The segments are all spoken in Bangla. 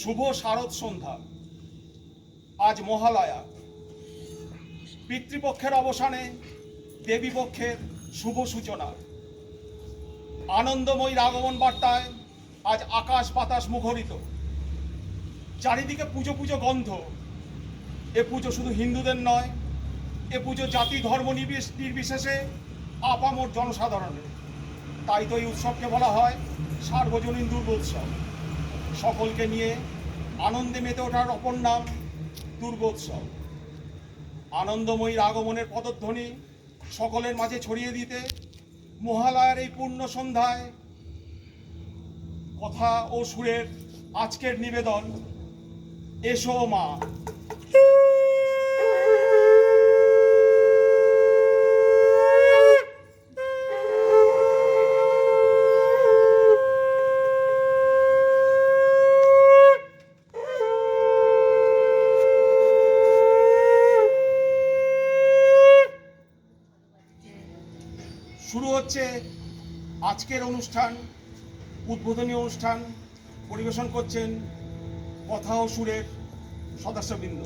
শুভ শারদ সন্ধ্যা। আজ মহালয়া। পিতৃপক্ষের অবসানে দেবীপক্ষের শুভ সূচনা। আনন্দময়ীর আগমন বার্তায় আজ আকাশ বাতাস মুখরিত। চারিদিকে পুজো পুজো গন্ধ। এ পুজো শুধু হিন্দুদের নয়, এ পুজো জাতি ধর্ম নির্বিশেষে আপামর জনসাধারণের। তাই তো এই উৎসবকে বলা হয় সার্বজনীন দুর্গোৎসব। সকলকে নিয়ে আনন্দে মেতে ওঠার অপর নাম দুর্গোৎসব। আনন্দময়ীর আগমনের পদধ্বনি সকলের মাঝে ছড়িয়ে দিতে মহালয়ার এই পূর্ণ সন্ধ্যায় কথা ও সুরের আজকের নিবেদন, এসো মা। শুরু হচ্ছে আজকের অনুষ্ঠান। উদ্বোধনী অনুষ্ঠান পরিবেশন করছেন কথা ও সুরের সদস্যবৃন্দ।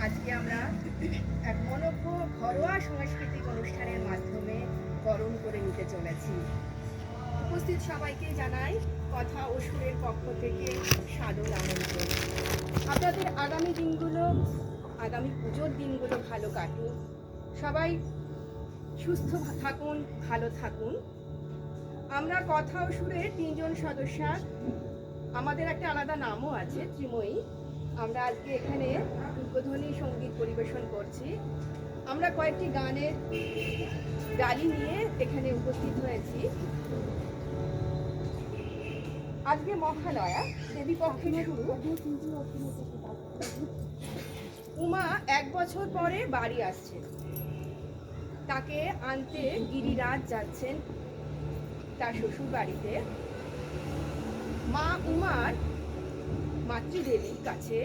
আজকে আমরা এক মনোজ্ঞ ঘরোয়া সাংস্কৃতিক অনুষ্ঠানের মাধ্যমে বরণ করে নিতে চলেছি। উপস্থিত সবাইকে জানাই কথা ও সুরের পক্ষ থেকে সাদর আমন্ত্রণ। আপনাদের আগামী পুজোর দিনগুলো ভালো কাটুক, সবাই সুস্থ থাকুন, ভালো থাকুন। আমরা কথা ও সুরের 3 জন সদস্য, আমাদের একটা আলাদা নামও আছে, ত্রিময়ী। আমরা আজকে এখানে উদ্বোধনী সঙ্গীত পরিবেশন করছি। আমরা কয়েকটি গানের ডালি নিয়ে এখানে উপস্থিত হয়েছি। আজকে মহালয়া, দেবী পক্ষের শুরু। উমা 1 বছর পরে বাড়ি আসছে, তাকে আনতে গিরিরাজ যাচ্ছেন তার শ্বশুর বাড়িতে। মা উমার মাতৃদেবীর কাছে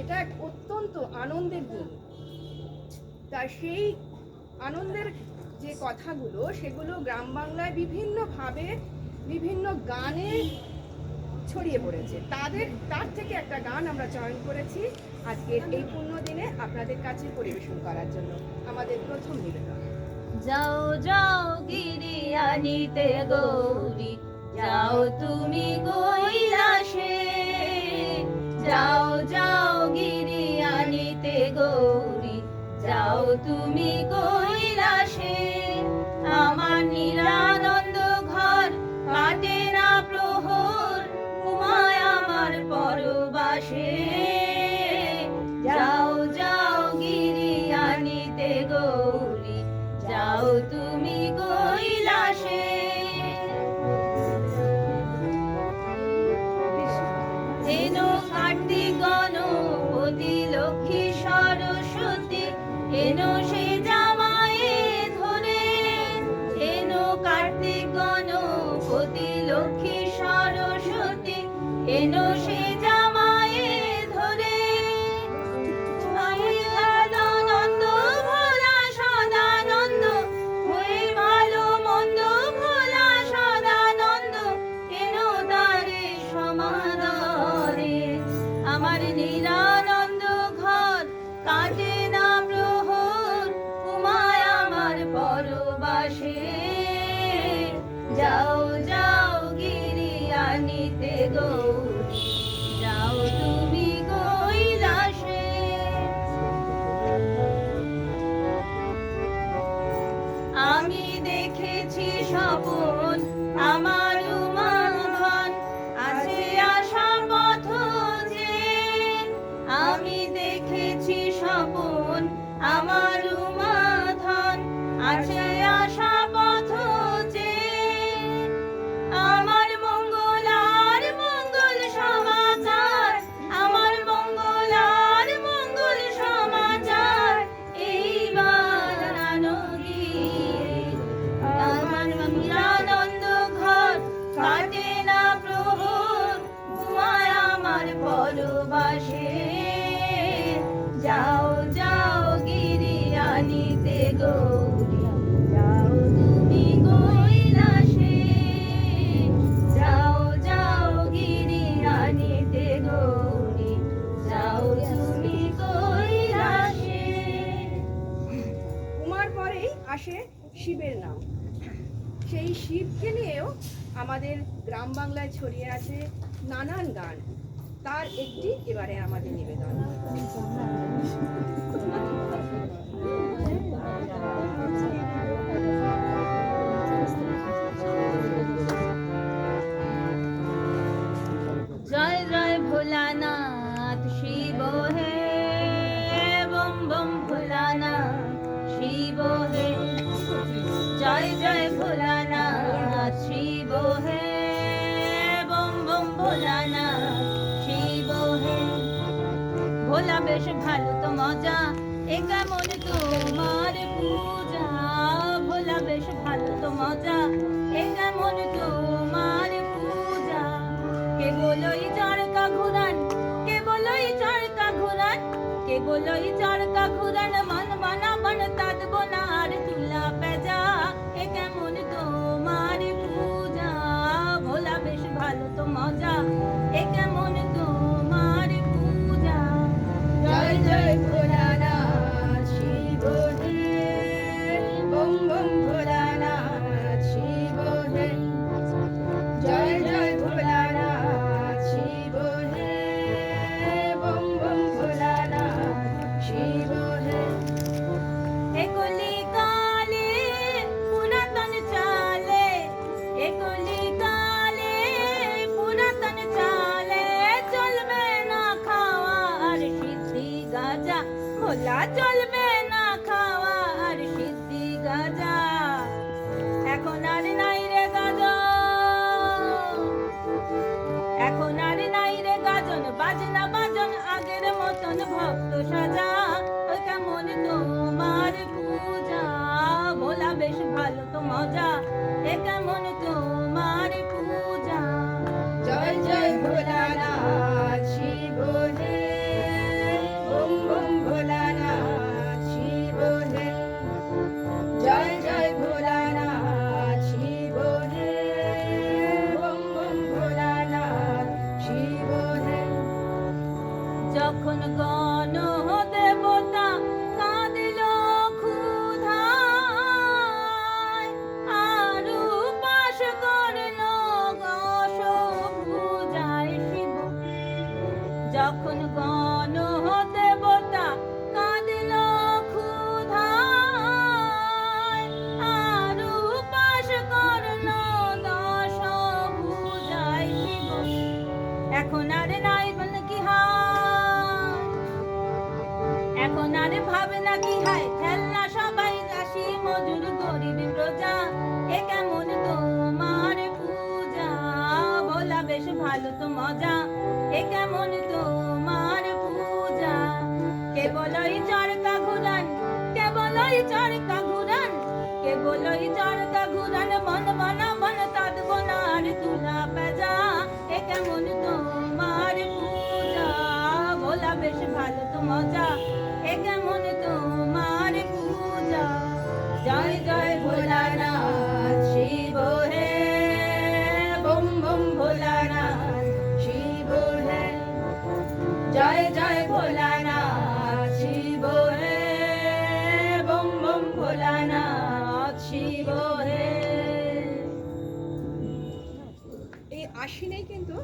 এটা এক অত্যন্ত আনন্দের দিন। তার সেই আনন্দের যে কথাগুলো, সেগুলো গ্রাম বাংলায় বিভিন্নভাবে বিভিন্ন গানে ছড়িয়ে পড়েছে। তার থেকে একটা গান আমরা চয়ন করেছি আজকের এই পূর্ণ দিনে আপনাদের কাছে পরিবেশন করার জন্য। আমাদের প্রথম নিবেদন। যাও যাও গিরি আনিতে গৌরী, যাও তুমি কৈলাসে। যাও যাও গিরি আনিতে গৌরী, যাও তুমি কৈলাসে। আমার নিরানন্দ ঘর কাটে না প্রহর, উমায় আমার পরবাসে। যাও যাও গিরি আনিতে গৌরী, যাও তুমি কৈলাসে। এনো কার্তিক গণপতি লক্ষ্মী সরস্বতী, এনো সে জামায়ে ধরে। এনো কার্তিক গণপতি লক্ষ্মী সরস্বতী, এনো সে জামায়ে ধরে। আমি সদানন্দ ভোলা সদানন্দ, হয়ে ভালো মন্দ ভোলা সদানন্দ, এনো তারে সমাদরে। আমার নিরানন্দ ঘর কাটে না প্রহর, উমায় আমার পরবাসে। যাও যাও গিরি আনিতে গৌরী, যাও তুমি কৈলাসে। আমি দেখেছি স্বপন আমার উমাধন, আছে আশা পথ যে। আমি দেখেছি স্বপন আমার উমাধন, আছে আশা পথ যে। আমার মঙ্গল আর মঙ্গল সমাচার, আমার মঙ্গল আর মঙ্গল সমাচার, এইবার আনো গিয়ে। আমার নিরানন্দ ঘর কাটে না প্রহর, উমায় আমার পরবাসে। যাও যাও গিরি আনিতে গৌরী, যাও তুমি কৈলাসে। যাও যাও গিরি আনিতে গৌরী, যাও তুমি কৈলাসে। উমার পরেই আসে শিবের নাম। সেই শিবকে নিয়েও আমাদের গ্রাম বাংলায় ছড়িয়ে আছে নানান গান। তার একটি এবারে আমাদের নিবেদন। জয় জয় ভোলানাথ শিব হে, বম বম ভোলানাথ শিব হে। জয় জয় ভোলানাথ শিব হে, বম বম ভোলানাথ শিব হে। ভোলা বেশ ভালো তো মজা, এ কেমন তোমার পূজা। ভোলা বেশ ভালো তো মজা, এ কেমন তোমার পূজা। কেবলই চরকা ঘুরান, কেবলই চরকা ঘুরান, কেবলই চরকা ঘুরান। মন বানাবন তাদ বোনার তুলা পেজা, এ কেমন তোমার পূজা। ভোলা বেশ ভালো তো মজা, এ কেমন তোমার পূজা। জয় জয় ভোলা চলবে না খাওয়া আর সিদ্ধি গাজা, এখন আর নাই রে গাজন, এখন আর নাই রে গাজন, বাজনা বাজন আগের মতন ভক্ত সাজা, ওই কেমন তোমার পূজা, ভোলা বেশ ভালো তো মজা, এ কেমন তোমার পূজা। জয় জয় ভোলানাথ শিব হে, বম বম ভোলানাথ শিব হে, জয় জয় ভোলানাথ শিব হে, বম বম ভোলানাথ শিব হে। যখন গণ দেবতা কাঁদিল ক্ষুধায়, আর উপাস করল দশভুজায় শিব, যখন গণ দেবতা কাঁদিল ক্ষুধায়, আর উপাস করল দশভুজায় শিব, এখন আর নাই বল কি হায়, এখন আর ভাবে না কি হায়, খেলনা সবাই দাসী মজুর গরিব প্রজা, এ কেমন তোমার পূজা, ভোলা বেশ ভালো তো মজা, এ কেমন তোমার পূজা। কেবলই চরকা ঘুরান, কেবলই চরকা ঘুরান, কেবলই চরকা ঘুরান, মন বনা মন তাদ বনার তুলা পেজা, এ কেমন তোমার পূজা, ভোলা বেশ ভালো তো মজা, এ কেমন তোমার পূজা। জয় জয় ভোলানাথ শিব হে, বম বম ভোলানাথ শিব হে, জয় জয় ভোলানাথ শিব হে, বম বম ভোলানাথ শিব হে। এই আশ্বিনেই কিন্তু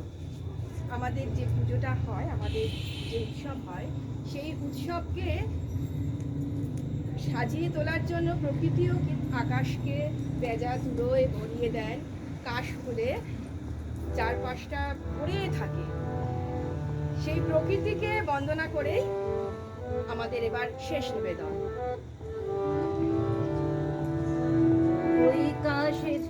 আমাদের যে পুজোটা হয়, আমাদের যে উৎসব হয়, সেই উৎসবকে সাজিয়ে তোলার জন্য প্রকৃতিও আকাশকে বেজা তুলোয় ভরিয়ে দেন, কাশ ফুলে চারপাশটা ভরে থাকে। সেই প্রকৃতিকে বন্দনা করেই আমাদের এবার শেষ নিবেদন। ওই কাশের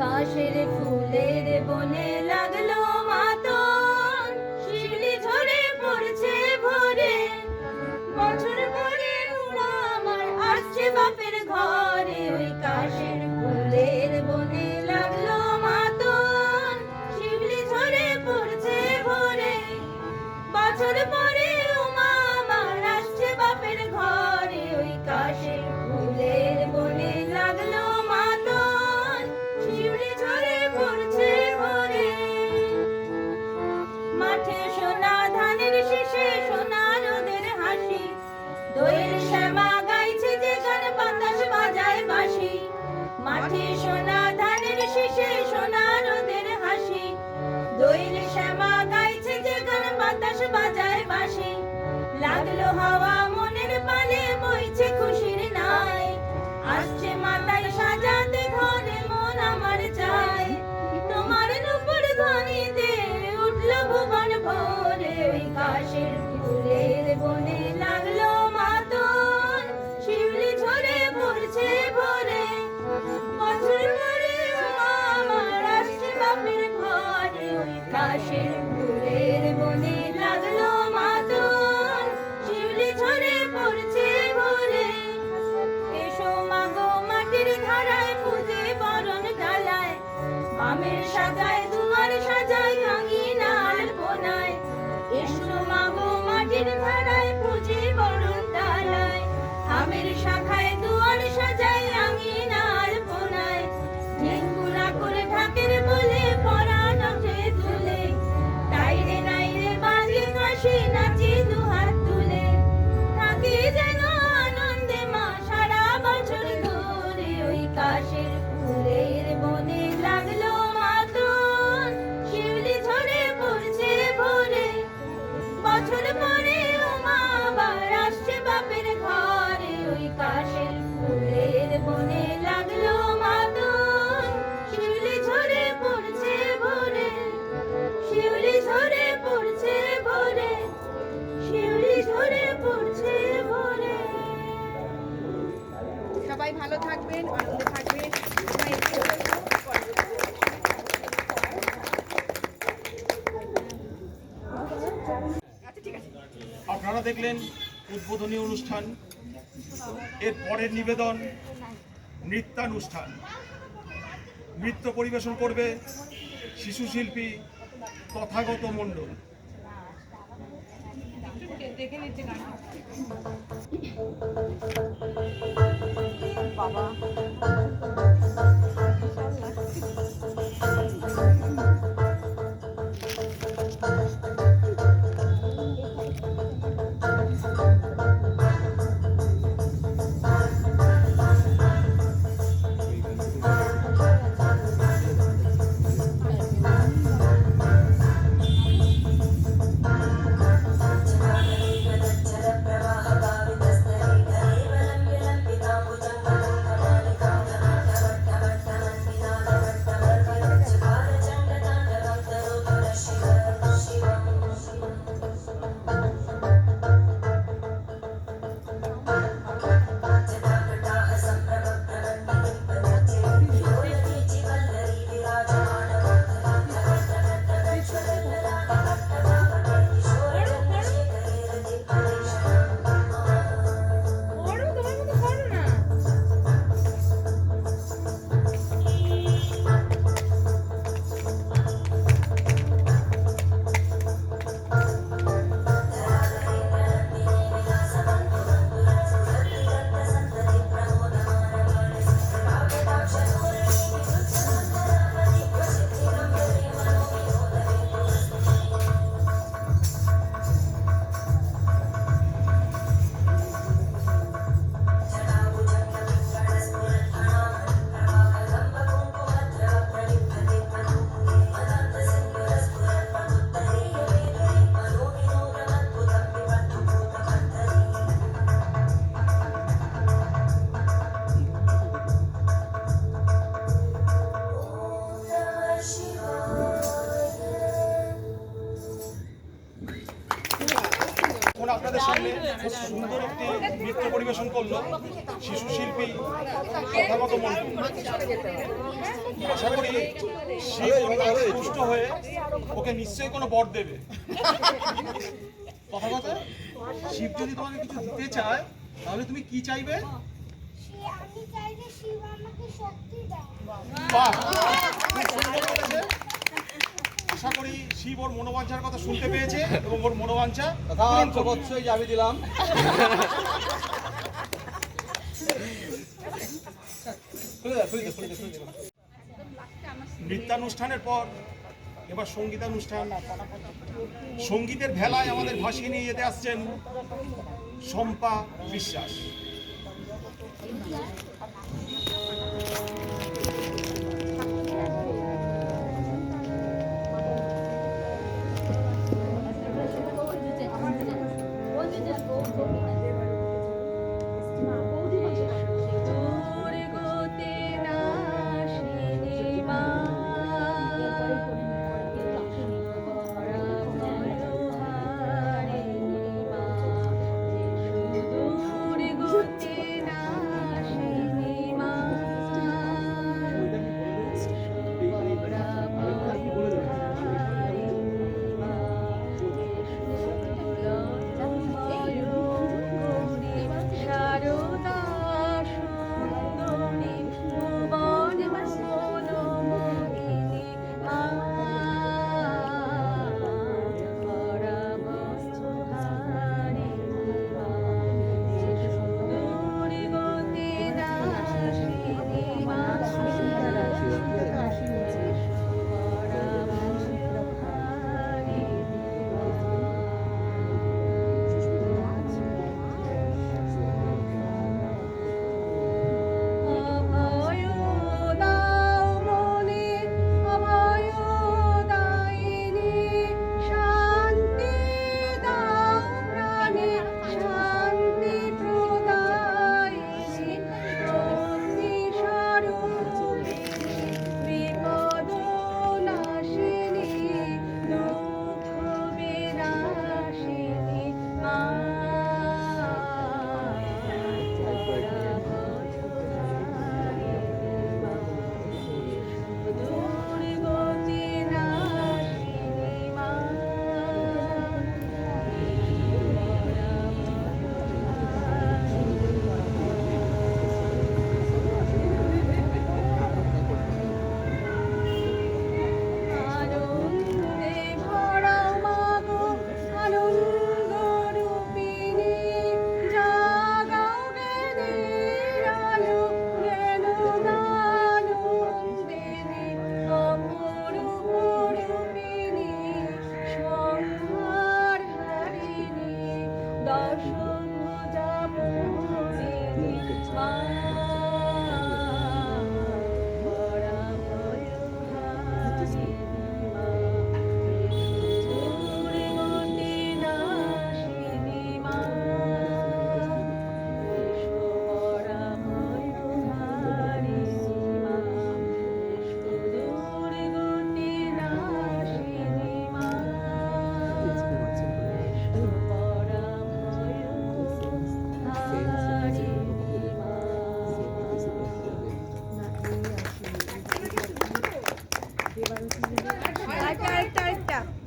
কাশের ফুলের বনে লাগলো মাতন, শিউলি ঝরে পড়ছে ভরে, বছর ভরে উড়া আমার আসছে বাপের ঘরে, ওই কাশের ফুলের বনে লাগলো মাতন, শিউলি ঝরে পড়ছে ভরে, বছর পরে উমা আমার আসছে বাপের ঘরে, ওই কাশের ফুলের বনে লাগলো মাতন, শিউলি ঝরে পড়ছে ভরে, মাঠে সোনা ধানের শীষে সোনা রোদের হাসি, দোয়েল শ্যামা গাইছে যে গান বাতাস বাজায় বাঁশি, মাঠে সোনা ধানের শীষে সোনা রোদের হাসি, দোয়েল শ্যামা গাইছে যে গান বাতাস বাজায় বাঁশি, লাগলো হাওয়া মনের পালে বইছে খুশির নাই, আসছে মাথায় সাজাতে ঘরে মন আমার চায়, তোমার নূপুর ধ্বনিতে উঠল ভুবন ভোরে, ওই কাশের ফুলের বনে লাগলো মাতন, শিউলি ঝরে পড়ছে ভরে, বছর পরে উমা আমার আসছে বাপের ঘরে, ওই কাশের ফুলের বনে লাগলো মাতন, শিউলি ঝরে পড়ছে ভরে, এসো মাগো মাটির ধারায় পুজে বরণ ডালায়, বামের সাজায় দুয়ার সাজায় আঙিনার কোনায়, এসো মাগো মাটির ধারায় পুজে বরণ ডালায়, আমের শাখায় দুয়ার সাজায় আঙিনার কোনায়, ঝিঙ্গুরা করে ঢাকের বলে পরাণ ওঠে তুলে, তাই রে নাই রে বাজে কাশি নাচি দুহাত তুলে, থাকি যেন আনন্দে মা সারা বছর ধরে, ওই কাশের ফুলের বনে লাগলো মাতন, দেখলেন উদ্বোধনী অনুষ্ঠান। এর পরের নিবেদন নৃত্যানুষ্ঠান। নৃত্য পরিবেশন করবে শিশু শিল্পী তথাগত মণ্ডল। এখন আপনাদের সামনে খুব সুন্দর একটি নৃত্য পরিবেশন করলো শিশু শিল্পী তথাগত মণ্ডল। আশা করি শিব তুষ্ট হয়ে ওকে নিশ্চয়ই কোনো বর দেবে। তথাগত, শিব যদি তোমাকে কিছু দিতে চায় তাহলে তুমি কি চাইবে? আমি চাই যে শিব আমাকে শক্তি দাও। বাহ, খুব সুন্দর বলেছে। আশা করি শিব ওর মনোবাঞ্ছার কথা শুনতে পেয়েছে এবং ওর মনোবাঞ্ছা পূরণ করবে। অবশ্যই যে আমি দিলাম। নৃত্যানুষ্ঠানের পর এবার সঙ্গীতানুষ্ঠান। সঙ্গীতের ভেলায় আমাদের ভাসিয়ে নিয়ে যেতে আসছেন শম্পা বিশ্বাস।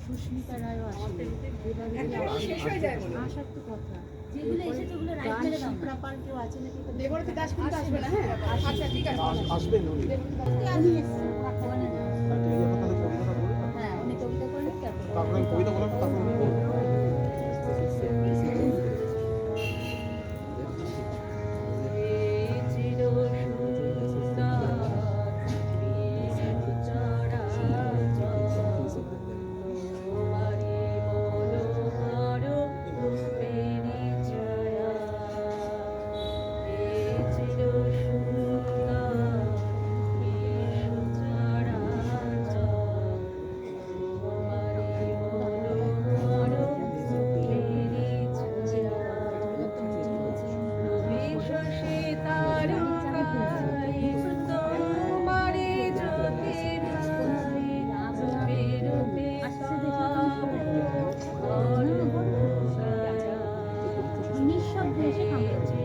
সুস্মিতা রায়ও আসে শেষ হয়ে যায় মনে হয়। আসার তো কথা যেগুলো এসেছে ওগুলো রাইট মেরে দাও প্রপার কেউ আছে নাকি দেবরতী দাস কিন্তু আসবে না, হ্যাঁ? আচ্ছা, ঠিক আছে। আসবেন উনি। উনি এসেছেন বর্তমানে না। আর ঠিক আছে, তাহলে কবিতাটা বলুন। হ্যাঁ উনি কবিতা করলেন তারপর তারপরে আমি কবিতা বলার পর তারপর উনি বলবেন। নিঃশব্দে এসে কামড়েছে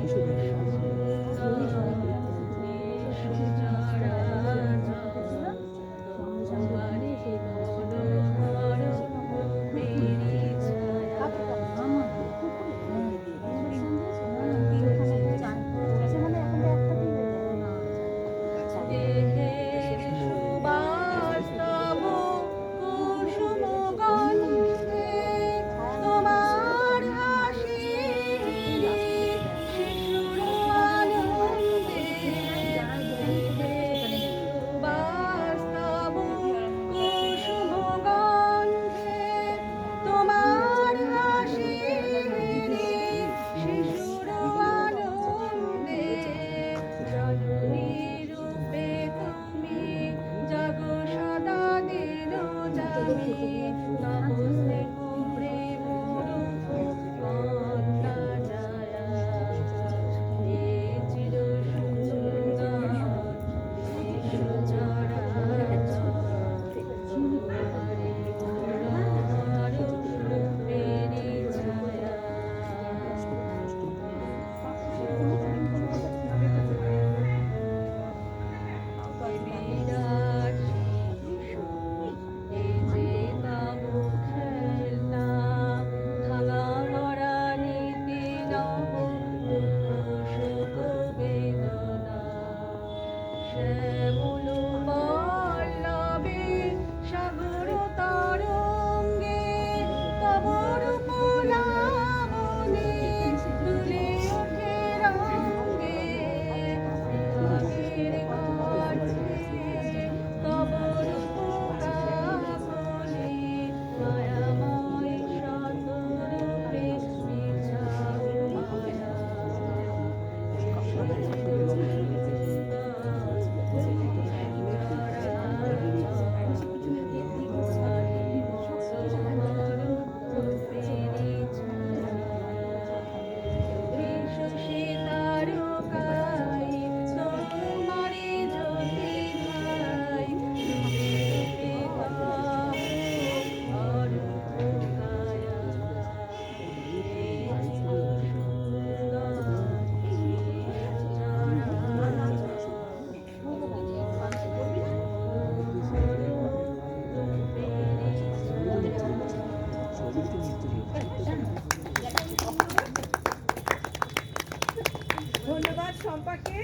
ধন্যবাদ শম্পাকে।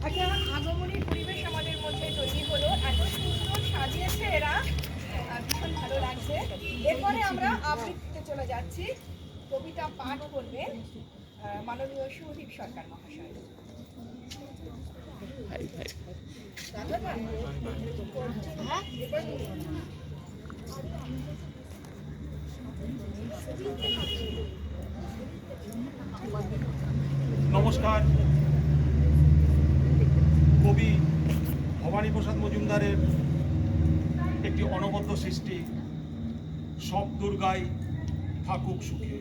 একটা আগমনী পরিবেশ আমাদের মধ্যে তৈরি হলো, এত সুন্দর সাজিয়েছে এরা, ভীষণ ভালো লাগছে। এরপরে আমরা আবৃত্তিতে চলে যাচ্ছি। কবিতা পাঠ করবেন মাননীয় সুদীপ সরকার মহাশয়। নমস্কার। কবি ভবানী প্রসাদ মজুমদারের একটি অনবদ্য সৃষ্টি সব দুর্গাই থাকুক সুখে।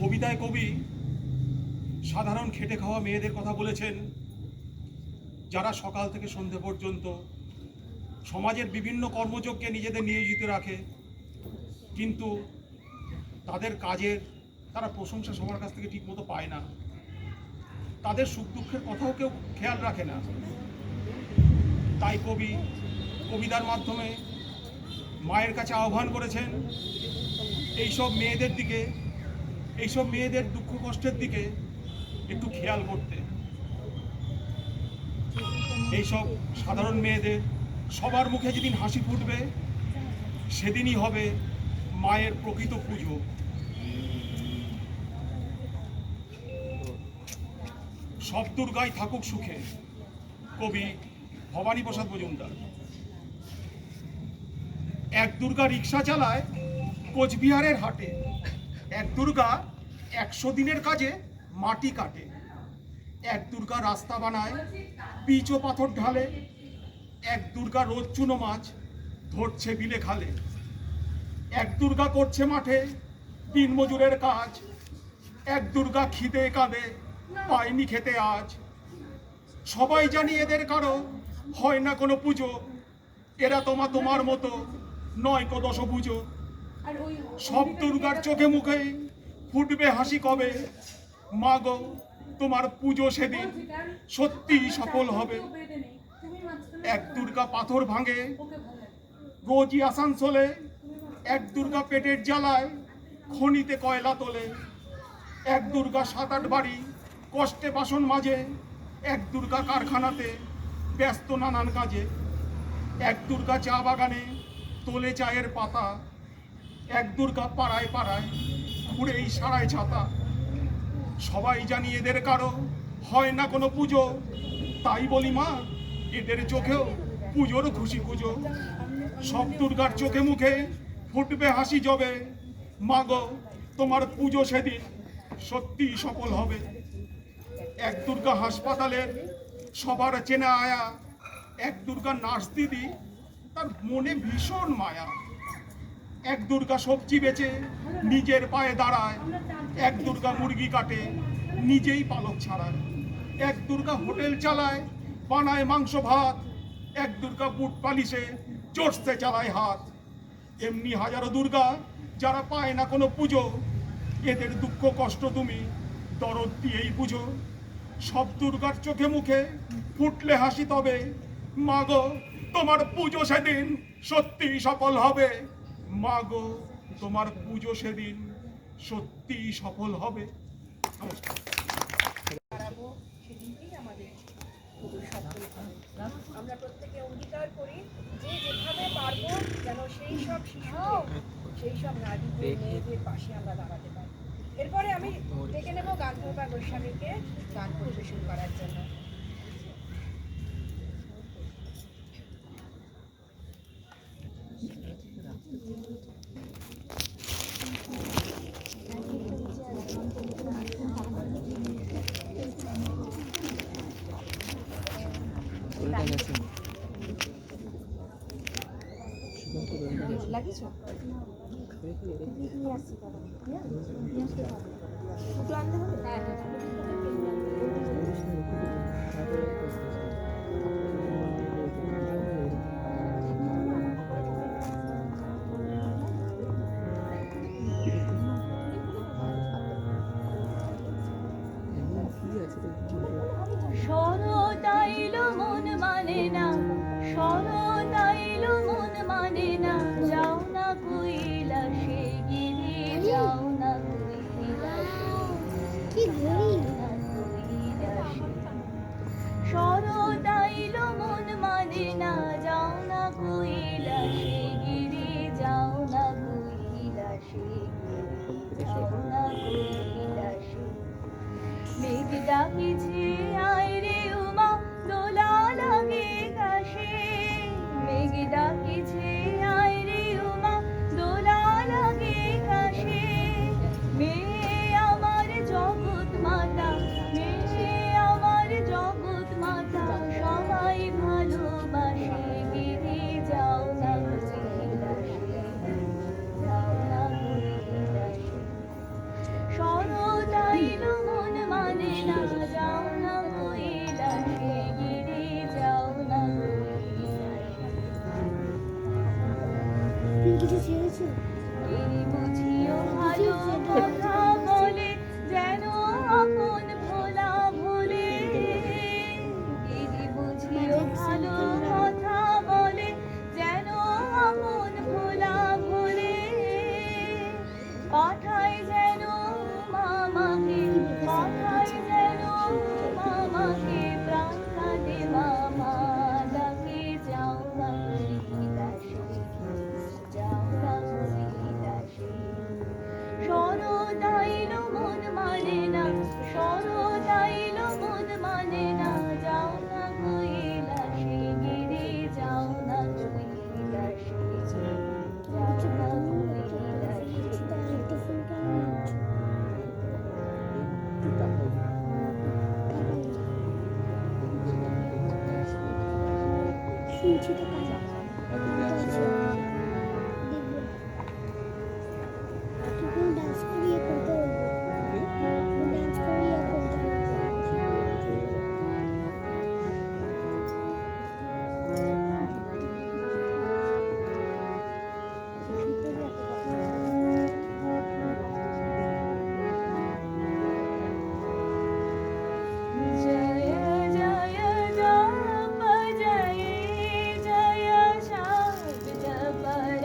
কবিতায় কবি সাধারণ খেটে খাওয়া মেয়েদের কথা বলেছেন, যারা সকাল থেকে সন্ধে পর্যন্ত সমাজের বিভিন্ন কর্মযজ্ঞে নিজেদের নিয়োজিত রাখে, কিন্তু তাদের কাজের তারা প্রশংসা সবার কাছ থেকে ঠিকমতো পায় না, তাদের সুখ দুঃখের কথাও কেউ খেয়াল রাখে না। তাই কবি কবিতার মাধ্যমে মায়ের কাছে আহ্বান করেছেন এইসব মেয়েদের দিকে, এইসব মেয়েদের দুঃখ কষ্টের দিকে একটু খেয়াল করতে। এইসব সাধারণ মেয়েদের সবার মুখে যেদিন হাসি ফুটবে সেদিনই হবে মায়ের প্রকৃত পুজো। সব দুর্গাই থাকুক সুখে, কবি ভবানী প্রসাদ মজুমদার। এক দুর্গা রিক্সা চালায় কোচবিহারের হাটে, এক দুর্গা 100 দিনের কাজে মাটি কাটে, এক দুর্গা রাস্তা বানায় পিচ ও পাথর ঢালে, এক দুর্গা রোজ চুনো মাছ ধরছে বিলে খালে, এক দুর্গা করছে মাঠে দিনমজুরের কাজ, এক দুর্গা খিদে কাঁদে পায়নি খেতে আজ। সবাই জানি এদের কারো হয় না কোনো পুজো, এরা তোমার মতো নয় কো দশভুজো। সব দুর্গার চোখে মুখে ফুটবে হাসি কবে, মা গো তোমার পুজো সেদিন সত্যি সফল হবে। এক দুর্গা পাথর ভাঙে রোজই আসানসোলে, এক দুর্গা পেটের জ্বালায় খনিতে কয়লা তোলে, এক দুর্গা 7-8 বাড়ি কষ্টে বাসন মাজে, এক দুর্গা কারখানাতে ব্যস্ত নানান কাজে, এক দুর্গা চা বাগানে তোলে চায়ের পাতা, এক দুর্গা পাড়ায় পাড়ায় ঘুরেই সারায় ছাতা। সবাই জানি এদের কারো হয় না কোনো পুজো, তাই বলি মা এদের চোখেও পুজোর খুশি পুজো। সব দুর্গার চোখে মুখে ফুটবে হাসি জবে, মা গো তোমার পুজো সেদিন সত্যি সফল হবে। এক দুর্গা হাসপাতালের সবার চেনা আয়া, এক দুর্গা নার্স দিদি তার মনে ভীষণ মায়া, এক দুর্গা সবজি বেচে নিজের পায়ে দাঁড়ায়, এক দুর্গা মুরগি কাটে নিজেই পালক ছাড়ায়, এক দুর্গা হোটেল চালায় বানায় মাংস ভাত, এক দুর্গা বুট পালিশে চড়তে চালায় হাত। এমনি হাজারো দুর্গা যারা পায় না কোনো পুজো, এদের দুঃখ কষ্ট তুমি দরদ দিয়েই বুঝো। সব দুর্গার চোখে মুখে ফুটলে হাসি তবে, মা গো তোমার পুজো সেদিন সত্যি সফল হবে, মা গো তোমার পুজো সেদিন সত্যি সফল হবে। নমস্কার। হারাবো সেদিনকেই আমাদের পুজো সফল হবে। আমরা প্রত্যেকে অঙ্গীকার করি যে যেভাবে পারবো যেন সেই সব শিশুকে, সেই সব নারীদের মেয়েদের পাশে আমরা দাঁড়াতে পারি। এরপরে আমি ডেকে নেব গান্ধর্বা গোস্বামীকে গান পরিবেশন করার জন্য। লাগিয়েছো? শরতাইলো মন মানে না, শরতাইলো মন মানে না, যাও না কৈলাসে গিরি, যাও না কৈলাসে, যাও না কৈলাসে। শরতাইলো মন মানে না, যাও না কৈলাসে গিরি, যাও না কৈলাসে, যাও না কৈলাসে। মেঘ ডাকিছে আয় রে উমা, দোলা লাগে কাশে, মেঘ ডাকিছে আয় রে উমা, দোলা লাগে কাশে। মেয়ে আমার জগৎ মাতা, মেয়ে আমার জগৎ মাতা, সবাই ভালোবাসে গিরি, যাও না কৈলাসে, যাও না কৈলাসে। শরতাইলো মন মানে না, যাও না কৈলাসে গিরি, যাও না কৈলাসে। কিছু ছেড়েছো? এই বুঝিও ভালো কথা বলে, যেন আপন ভোলা ভোলে, এই বুঝিও ভালো কথা শুনছি তো কাজ ডান্স করিয়ে করতে হবে ডান্স করিয়ে করতে হবে जय जय जप जय जय शब्द पर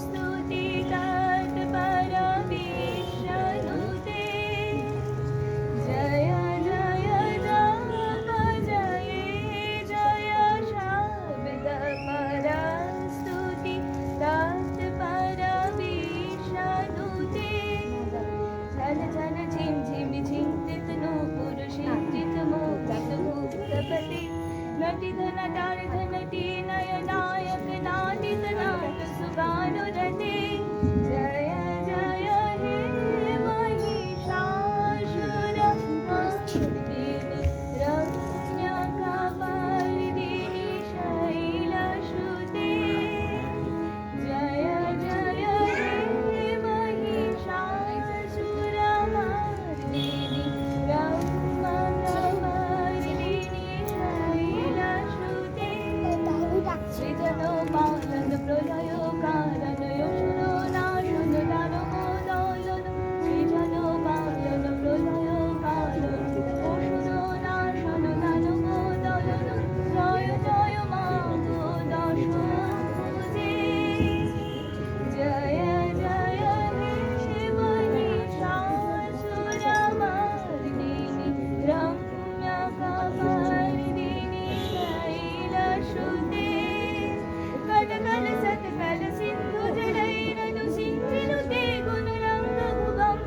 स्तुति तत्पर विष्णुते जय जय जप जय जय शब्द पर स्तुति तत्पर विष्णुते झन झन झिम झिम झिंतित नूपुर शिंजित मोहित भूतपति नटि धन तार धनति नयनायक नाटित नाट सुगानुरते जय जय हे महिषासुर मर्दिनि रम्यकपर्दिनि शैलसुते जय जय हे महिषासुरमर्दिनि रम्यकपर्दिनि शैलसुते সৃজনো পালন প্রলয় কারণ অসুর নাশন দানব দলন সৃজনো পালন প্রলয় কারণ অসুর নাশন দানব দলন জয় জয় মা গো দশ ভুজে জয় জয় হে महिषासुरमर्दिनि रम्यकपर्दिनि शैलसुते कल कल सत कल सिंधु जडैरनु सिंधिनुते गुणरंगभुवं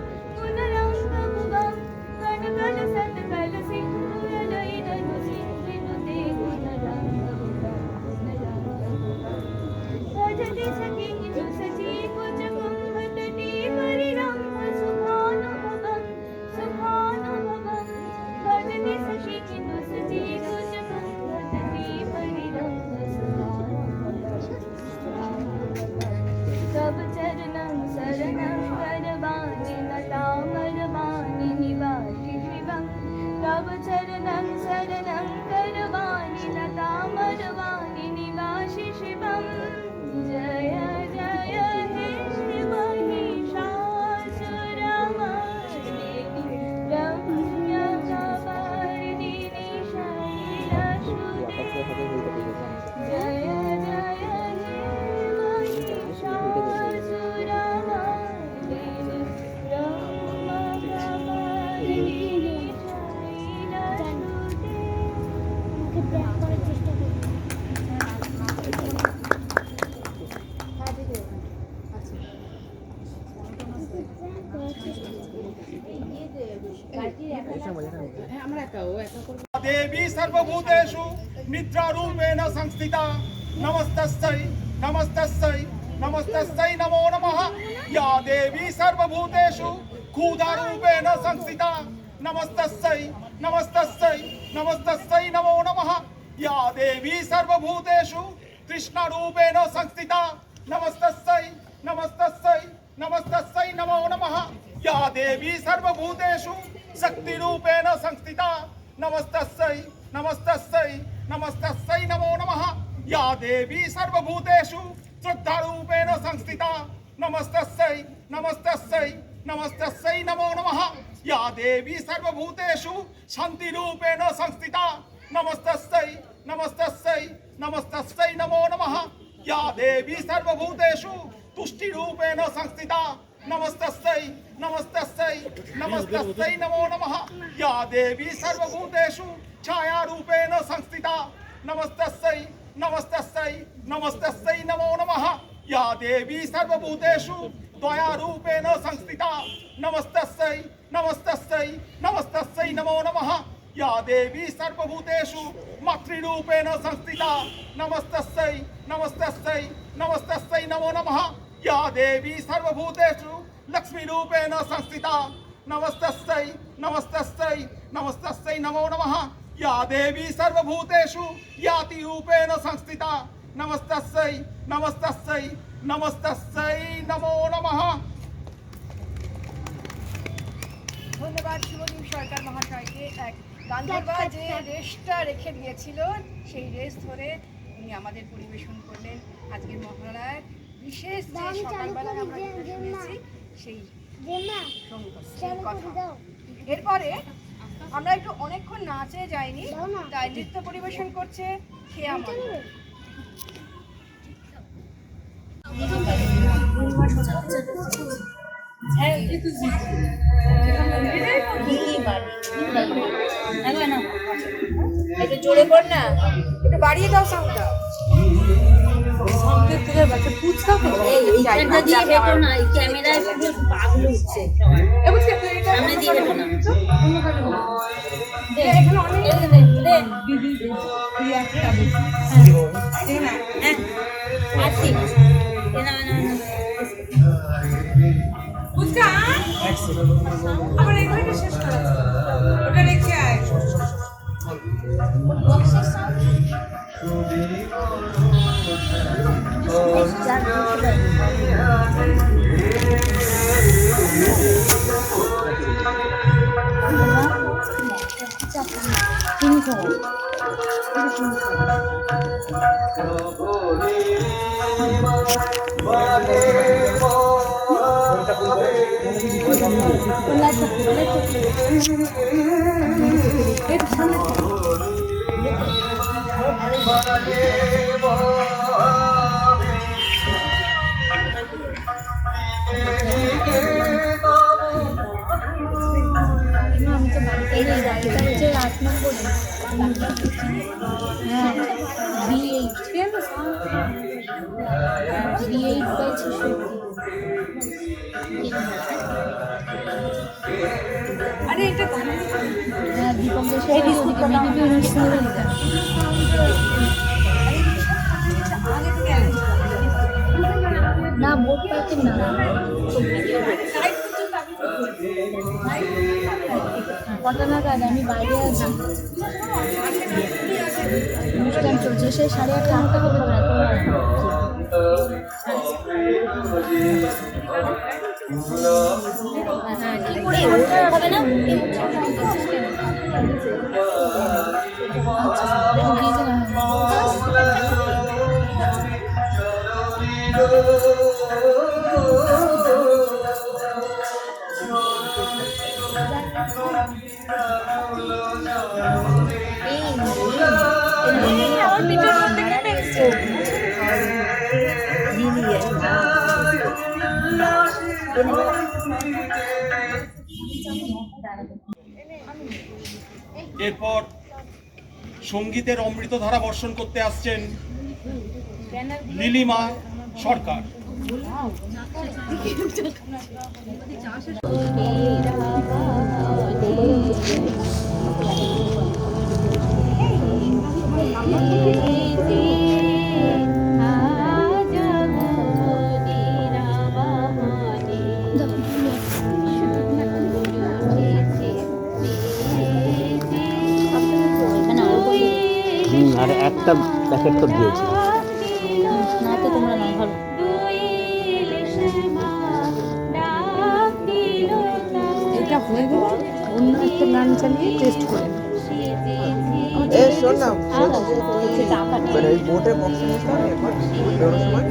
कल कल सत कल सिंधु जडैरनु सिंधिनुते भजति सखी किंतु सची कुच कुंभतटी परिरम्भ सुखानुभवं भजति सखी किंतु सची कुच कुंभतटी परिरम्भ तब चरणं शरणं करवाणि नतामरवाणि निवासि शिवं तब चरणं शरणं करवाणि नतामरवाणि निवासि शिवं जय जय हे महिषासुरमर्दिनि रम्यकपर्दिनि शैलसुते जय जय हे महिषासुरमर्दिनि रम्यकपर्दिनि शैलसुते ব্যাক করার চেষ্টা করবো देवी सर्वभूतेषु निद्रारूपेण संस्थिता नमस्तस्यै नमस्तस्यै नमस्तस्यै नमो नमः या देवी सर्वभूतेषु क्षुधारूपेण संस्थिता नमस्तस्यै नमस्तस्यै नमस्तस्यै नमो नमः या देवी सर्वभूतेषु तृष्णारूपेण संस्थिता नमस्तस्यै नमस्तस्यै नमस्तस्यै नमो नमः या देवी सर्वभूतेषु शक्तिरूपेण संस्थिता नमस्तस्यै नमस्तस्यै नमस्तस्यै नमो नमः या देवी सर्वभूतेषु श्रद्धारूपेण संस्थिता नमस्तस्यै नमस्तस्यै नमस्तस्यै नमो नमः या देवी सर्वभूतेषु शान्तिरूपेण संस्थिता नमस्तस्यै नमस्तस्यै नमस्तस्यै नमो नमः या देवी सर्वभूतेषु तुष्टिरूपेण संस्थिता नमस्तस्यै नमस्तस्यै नमस्तस्यै नमो नमः या देवी सर्वभूतेषु छायारूपेण संस्थिता नमस्तस्यै नमस्तस्यै नमस्तस्यै नमो नमः या देवी सर्वभूतेषु दयारूपेण संस्थिता नमस्तस्यै नमस्तस्यै नमस्तस्यै नमो नमः या देवी सर्वभूतेषु मातृरूपेण संस्थिता नमस्तस्यै नमस्तस्यै नमस्तस्यै नमो नमः या देवी सर्वभूतेषु लक्ष्मीरूपेण संस्थिता नमस्तस्यै नमस्तस्यै नमस्तस्यै नमो नमः या देवी सर्वभूतेषु याति रूपेण संस्थिता नमस्तस्यै नमस्तस्यै नमस्तस्यै नमो नमः। ধন্যবাদ শুভদীপ সরকার মহাশয়কে। এক গান্ধর্বা যে রেসটা রেখে দিয়েছিল সেই রেস ধরে উনি আমাদের পরিবেশন করলেন আজকের মহালয়ার বিশেষ যে সকালবেলায় আমরা যেটা শুনেছি সেই সেই কথা। এরপরে আমরা একটু অনেকক্ষণ নাচে যাইনি, তাই নৃত্য পরিবেশন করছে খেয়া মণ্ডল। একটু জোরে কর না, একটু বাড়িয়ে দাও সাউন্ডটা। এইখানটা দিয়ে হেঁটো না, এই ক্যামেরায় পুরো পাগল উঠছে। সামনে দিয়ে হেঁটো না। দে, দে, দে, দে। হ্যাঁ, আসি। এ না, না, না। আবার এখানে শেষ করা ওটা রেখে আয়। আরে এটা না বোট পাচ্ছি না কটা নাগাদ আমি বাইরে আছি, অনুষ্ঠান চলছে, সে 8:30 হবে না। কি করে হবে না? এরপর সঙ্গীতের অমৃতধারা বর্ষণ করতে আসছেন লিলিমা সরকার। আর একটা প্যাকেট তো দিয়েছি না তো তোমরা না ভালো এটা হয়ে গেল, অন্য একটা গান চালিয়ে টেস্ট করে এ শোন না মানে ওই বোটের বক্সে নিতে হবে এরপর বেরোনোর সময়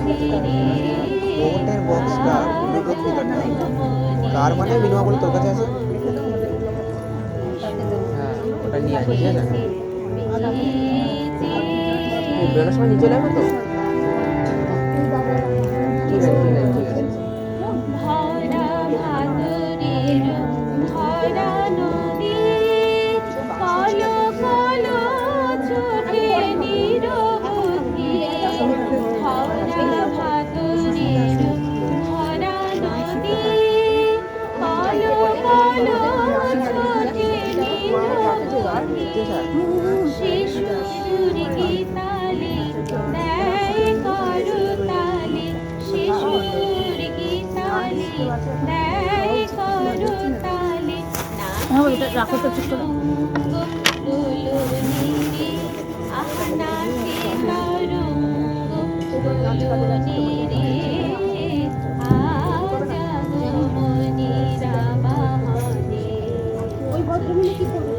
বোটের বক্সটা কার মানে মিনিমাম বলে তোর কাছে আছে? হ্যাঁ ওটা নিয়ে আসবো, ঠিক আছে? বেরোনোর সময় নিয়ে চলে যাবো তো? ঠিক আছে ঠিক আছে ঠিক আছে। হ্যাঁ এটা রাখো তো ঠিক করে ওই ভদ্রমহিলা কি করবে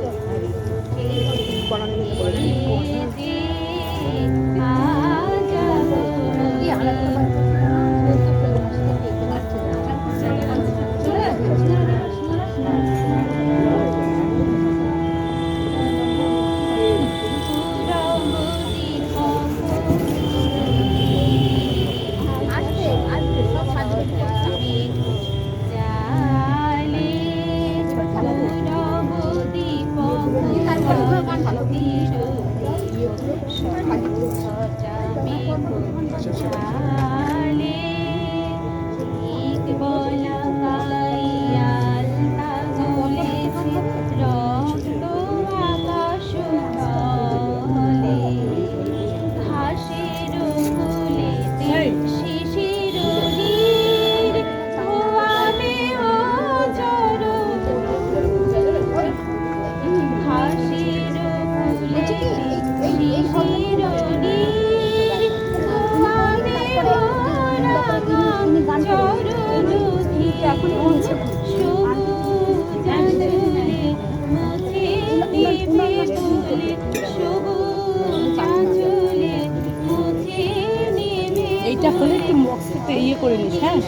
এইটা হলে একটু বক্সতে ইয়ে করে নিস হ্যাঁ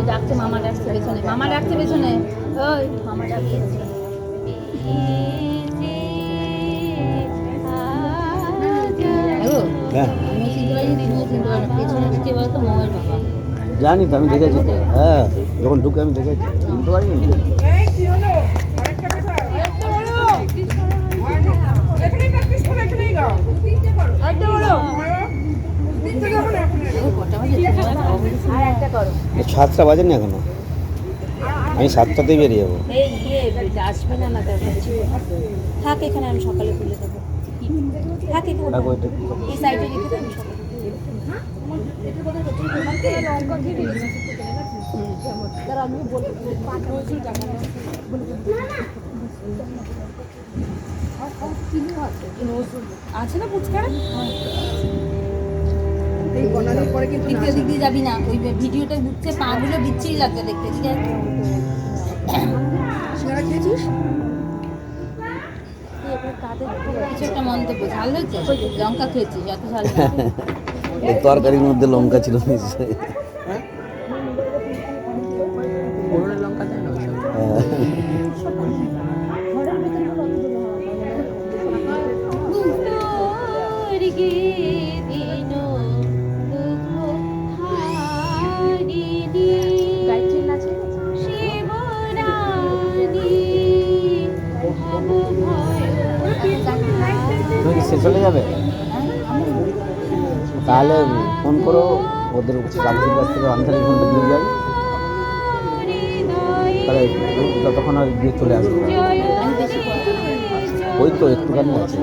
ডাকছে মামা ডাকছে পেছনে মামা ডাকছে পেছনে ওই মামা ডাকছে আমি চিনতে পারি তুমিও চিনতে পারি পেছনে ঢুকে বলতো মোবাইল বাবা জানি তো আমি দেখেছি তো হ্যাঁ যখন ঢুকে আমি দেখেছি চিনতে পারি সাতটা বাজেনি এখনো আমি 7টাতেই বেরিয়ে যাবো এই ইয়ে আসবে না না থাক এখানে আমি সকালে তুলে দেবো থাক এখানে থাকো এটা এই সাইডে রেখে দেবো আছে না ফুচকা দিক দিয়ে যাবি না ওই ভিডিওটা ঘুরছে পাগুলো বিচ্ছিরি লাগছে দেখতে ঠিক আছে কিছু একটা মন্তব্য ঝাল হয়েছে লঙ্কা খেয়েছিস এত ঝাল এই তরকারির মধ্যে লঙ্কা ছিল নিশ্চয়ই লঙ্কা দেয় না সে চলে যাবে তাহলে ফোন করো ওদের চাকরির কাছ থেকে আনসারি ফোনটা দিয়ে যাবে তাহলে যতক্ষণ আর দিয়ে চলে আসবে ওই তো একটুখানি আছে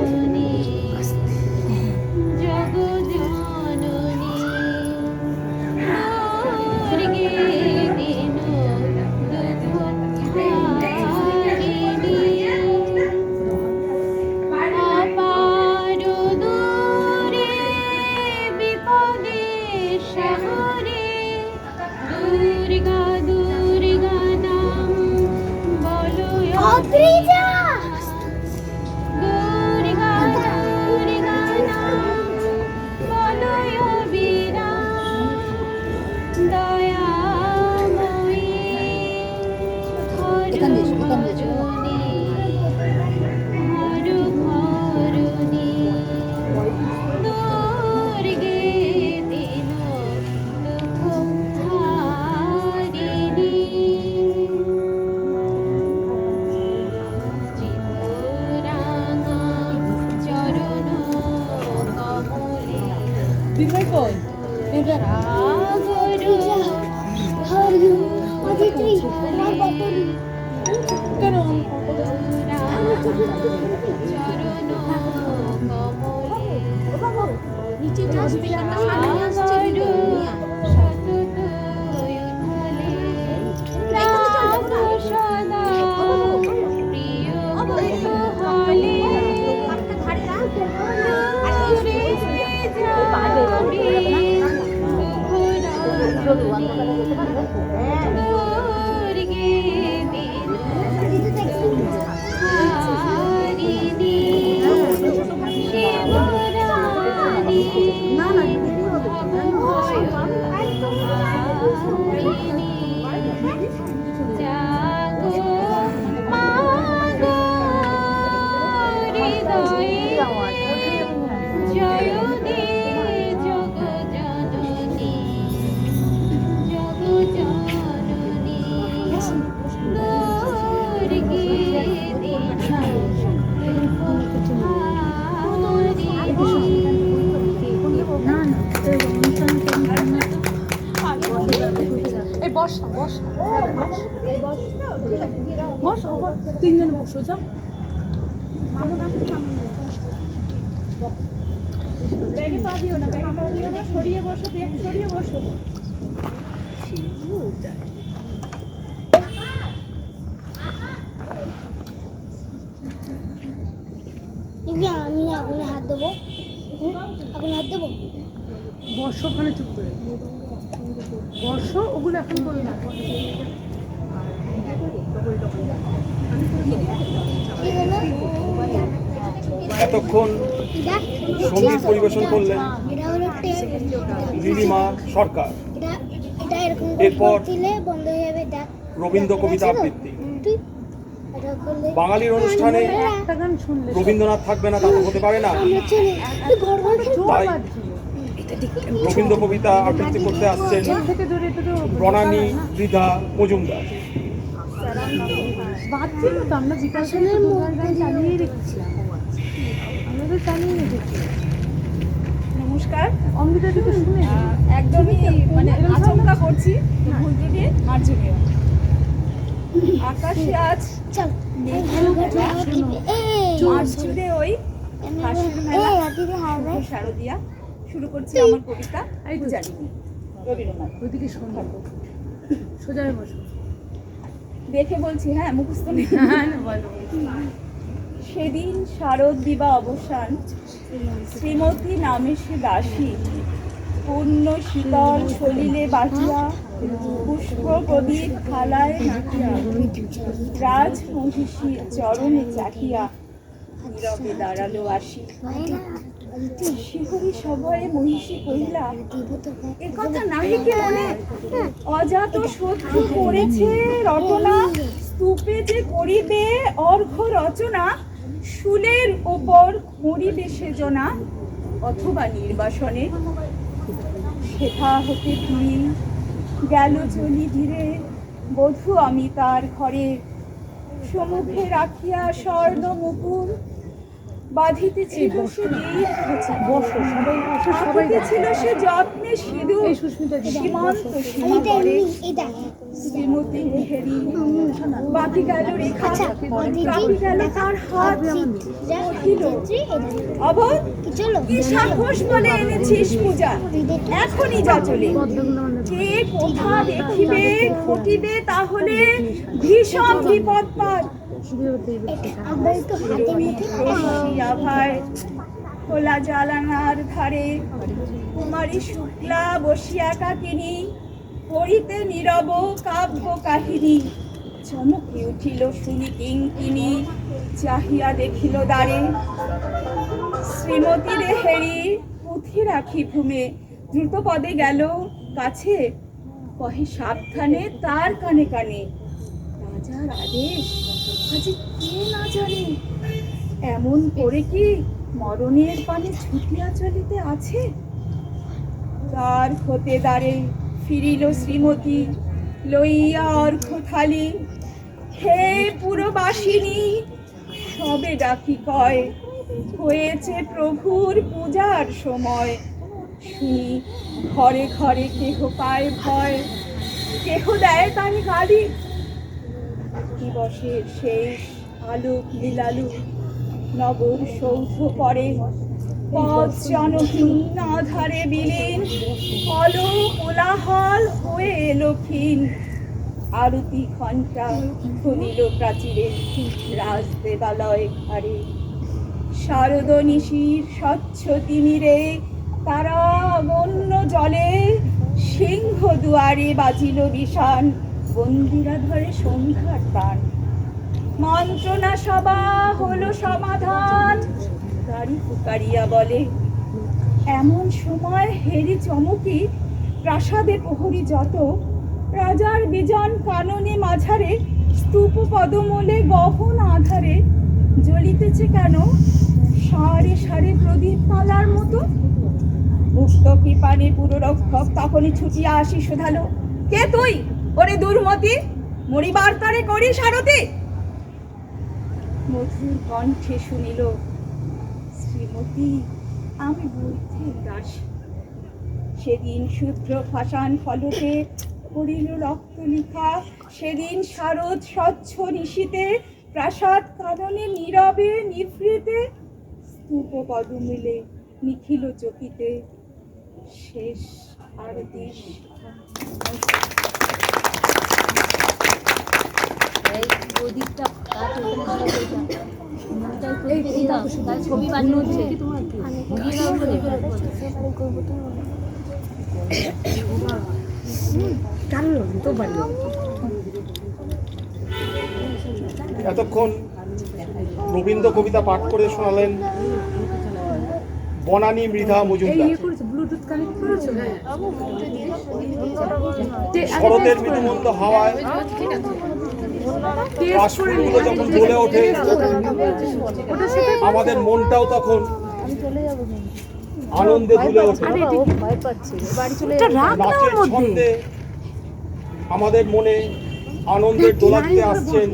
দিদিভাই কই এটা কেন নিচে ডাস্টবিন একটা সামনে আসছে এই বস বস বস তিনজন বসো যাও সরিয়ে বসো সরিয়ে বসো আমি আগুনে হাত দেবো আগুনে হাত দেবো বর্ষ ওখানে চুপ করে বর্ষ ওগুলো এখন করি না এতক্ষণ সঙ্গীত পরিবেশন করলেন এটা হলো নীলিমা সরকার। এটা এরকম এরপর দিলে বন্ধ হয়ে যাবে দেখ রবীন্দ্র কবিতা আবৃত্তি। তুই এটা করলে বাঙালির অনুষ্ঠানে একটা গান শুনলে রবীন্দ্রনাথ থাকবে না তা তো হতে পারে না, আমরা চলে তুই ঘর ঘর খেয়ে তাই রবীন্দ্র কবিতা আবৃত্তি করতে আসছেন থেকে ধরে এটা তো প্রণানী বৃদ্ধা মজুমদার। বাচ্চা না তো আমরা বিকাশের গান চালিয়ে রেখেছিলাম আমরা তো চালিয়ে রেখেছি নমস্কার। অঙ্গিতা থেকে শুনে একদমই মানে আচমকা করছি, ভুল ত্রুটি মার্জনীয়। আকাশে আজ চল মার্চ জুড়ে ওই হাসির মেলা শারদিয়া শুরু করছি আমার কবিতা পূজারিনী রবীন্দ্রনাথ। ওইদিকে শোনো সোজা হয়ে বসো দেখে বলছি, হ্যাঁ মুখস্থ নেই। বলো সেদিন শারদ দিবা অবসান, শ্রীমতী নামে সে দাসী, পূর্ণ শীতল সলিলে বাটিয়া, পুষ্প প্রদীপ থালায় নাকিয়া, রাজ মহিষী চরণে চাহিয়া, নীরবে দাঁড়ালো আসি। শিহরি সভয়ে মহিষী কহিলা, এ কথা নাহি কি মনে, অজাত শত্রু করেছে রটনা, স্তূপে যে করিবে অর্ঘ্য রচনা, শুলের ওপর মরিবে সেজনা, অথবা নির্বাসনে। সেথা হতে ফিরি গেল চলি ধীরে, বধূ আমি তার ঘরে, সমুখে রাখিয়া স্বর্ণ মুকুর, বাঁধিতেছিল সে বসো সবাই বসো সবাই ছিল সে যত্নে সিঁদুর, এই সুস্মিতা দিদি সীমান্ত সীমা করে শ্রীমতী হেরি, বাকি গেল রেখা, কাটি গেল তার হাত, কহিল, অবধ কি সাহস বলে এনেছিস পূজা, এখনই যা চলে। কে কোথা দেখিবে ঘটিবে তাহলে ভীষণ বিপদ পার। ভাই খোলা জালানার ধারে কুমারী শুক্লা বসিয়া কাকিনী, পড়িতে নীরব কাব্য কাহিনী, চমকে উঠিল শুনি কিঙ্কিনী, চাহিয়া দেখিল দ্বারে, শ্রীমতী রে হেরি পুঁথি রাখি ভূমে, দ্রুত পদে গেল কাছে, কহে সাবধানে তার কানে কানে, রাজার আদেশ আজ কে না জানে, এমন করে কি মরণের পানে ছুটিয়া চলিতে আছে। তার হতে দ্বারে ফিরিল শ্রীমতী, লইয়া অর্ঘ্য থালি, হে পুরবাসিনী সবে ডাকি কয়, হয়েছে প্রভুর পূজার সময়, শুনি ঘরে ঘরে কেহ পায় ভয়, কেহ দেয় তার গালি। দিবসের শেষ আলোক নীলালু নগর সৌধ পরে, পথ জনহীন আধারে বিলীন, কলো কোলাহল হয়ে এলো ক্ষীণ। আরতি ঘণ্টা খুলিল প্রাচীরে, রাজ দেবালয় ঘরে। শারদ নিশির স্বচ্ছ তিমিরে, তারা অগণ্য জলে, সিংহ দুয়ারে বাজিল বিষাণ, বন্দিরা ধরে সন্ধ্যার টান। মন্ত্রণা সভা হলো সমাধান, গাড়ি পুকারিয়া বলে। এমন সময় হেরি চমকি প্রাসাদে প্রহরী যত, রাজার বিজন কাননে মাঝারে, স্তূপ পদমূলে গহন আধারে, জ্বলিতেছে কেন সারে সারে প্রদীপ মালার মতো। মুক্ত কৃপানে পুররক্ষক তখনই ছুটিয়া আসি শোধালো, কে তুই ওরে দুর্মতি, মরিবার তারে করিস আরতি? মধুর কণ্ঠে শুনিল, শ্রীমতী আমি বুদ্ধির দাসী। সেদিন শূদ্র ফাঁসান ফলকে পড়িল রক্ত লিখা, সেদিন শারদ স্বচ্ছ নিশীতে, প্রাসাদ কাননে নীরবে নিভৃতে, স্তূপ পদমূলে নিখিল চকিতে, শেষ আরতি। এই প্রদীপটা কাছে ওখানে দিয়ে তার ছবি বানিয়েছে এতক্ষণ রবীন্দ্র কবিতা পাঠ করে শোনালেন বনানী মৃধা মজুমদার। শরতের মৃদুমন্দ হাওয়ায় কাশফুলগুলো যখন জ্বলে ওঠে, আমাদের মনটাও তখন আনন্দে দুলে ওঠে। নাচের ছন্দে আমাদের মনে আনন্দের দোলাতে আসছেন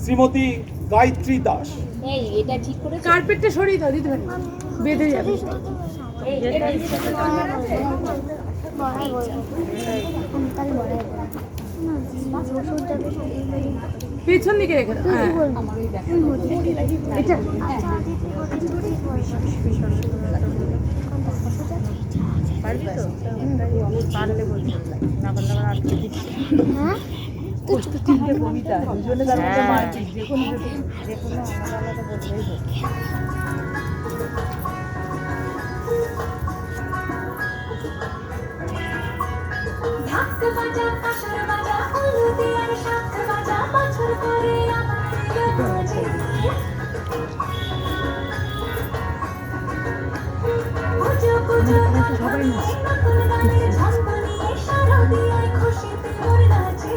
শ্রীমতী গায়ত্রী দাস। এই এটা ঠিক করে কার্পেটটা সরিয়ে দাও, দিতে পারি বেঁধে যাবে। পেছন দিকে রেখে দাও। হ্যাঁ এটা পারবি তো? পারলে বলছি, না পারলে আবার আটকে দিচ্ছি। হ্যাঁ তিনটে কবিতা দুজনে তার মধ্যে মারপিট, যে কোনো আলাদা আলাদা বললেই হবে। ঢাকতে বাজা কাঁসার বাজা হলুদি আর শাঁখ বাজা বছর পরে আমার বাজে পুজো পুজো সবাই নতুন গানের ছন্দ নিয়ে শারদীয়ায় খুশিতে ওর নাচে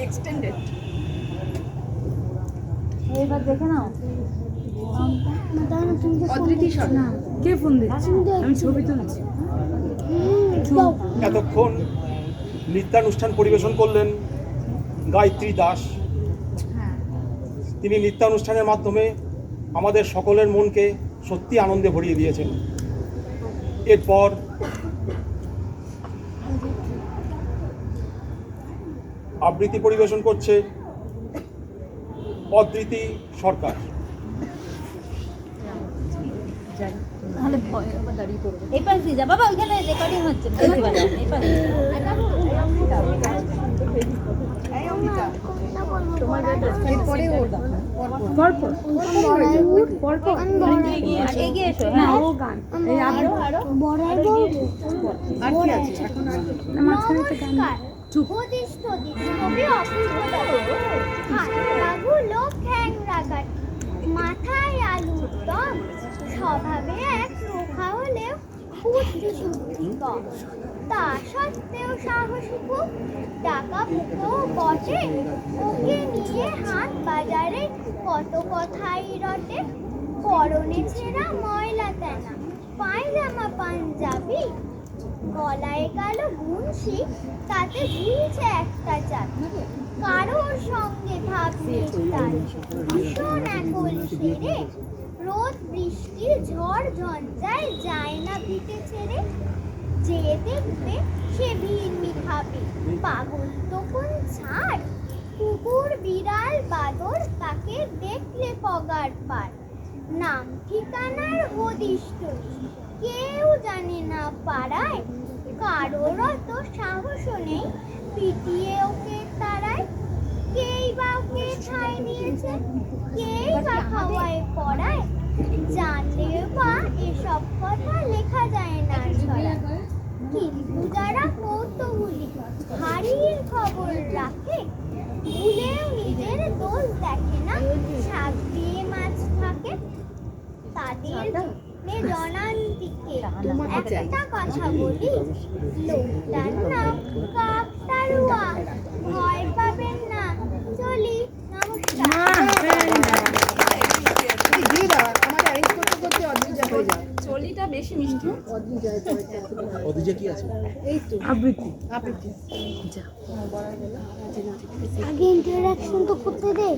এক্সটেন্ডেড। এবার দেখে নাও। অদ্রিতি সরকার। কে ফোন দিচ্ছে? আমি ছবি তুলছি। এতক্ষণ নৃত্যানুষ্ঠান পরিবেশন করলেন গায়ত্রী দাস। তিনি নৃত্যানুষ্ঠানের মাধ্যমে আমাদের সকলের মনকে সত্যি আনন্দে ভরিয়ে দিয়েছেন। এরপর আবৃত্তি পরিবেশন করছে অদ্রিতি সরকার। তাহলে ভয় আবার দাঁড়িয়ে পড়বে। এই পাশ দিয়ে যা বাবা, ওইখানে রেকর্ডিং হচ্ছে। এই পাশ এগিয়ে এসো। হ্যাঁ, ও গান মাথায় আলুর দম, স্বভাবে এক রোখা হলেও বুদ্ধি শুদ্ধি কম। তা সত্ত্বেও সাহসী খুব, টাকা পুকো বটে, ওকে নিয়ে হাট বাজারে কত কথাই রটে। পরনে ছেঁড়া ময়লা তেনা, পায়জামা পাঞ্জাবি, গলায় কালো গুনশি, তাতে ঝুলছে একটা চাবি। কারোর সঙ্গে ভাবছি তার ভীষণ একল সেরে, রোদ বৃষ্টি ঝড় ঝঞ্ঝায় যায় না ভিটে ছেড়ে। যে দেখবে সে ভিড়মি খাবে, পাগল তখন ছাড়, কুকুর বিড়াল বাদর তাকে দেখলে পগার পার। নাম ঠিকানার হদিশ টদিশ কেউ জানে না পাড়ায়, কারোর অত সাহসও নেই পিটিয়ে ওকে তাড়ায়। কেই বা ওকে ঠাঁই নিয়েছে, কেই বা খাওয়ায় পড়ায়, জানলেও বা এসব কথা লেখা যায় না ছড়ায়। কিন্তু যারা কৌতূহলী হাড়ির খবর রাখে, ভুলেও নিজের দোষ দেখে না, শাক দিয়ে মাছ থাকে। তাদের জনান্তিকে একটা কথা বলি, লোকটার নাম কাকতাড়ুয়া, ভয় পাবেন না, চলি। নমস্কার। চলিটা বেশি মিষ্টি। আগে ইন্টারাকশন তো করতে দে।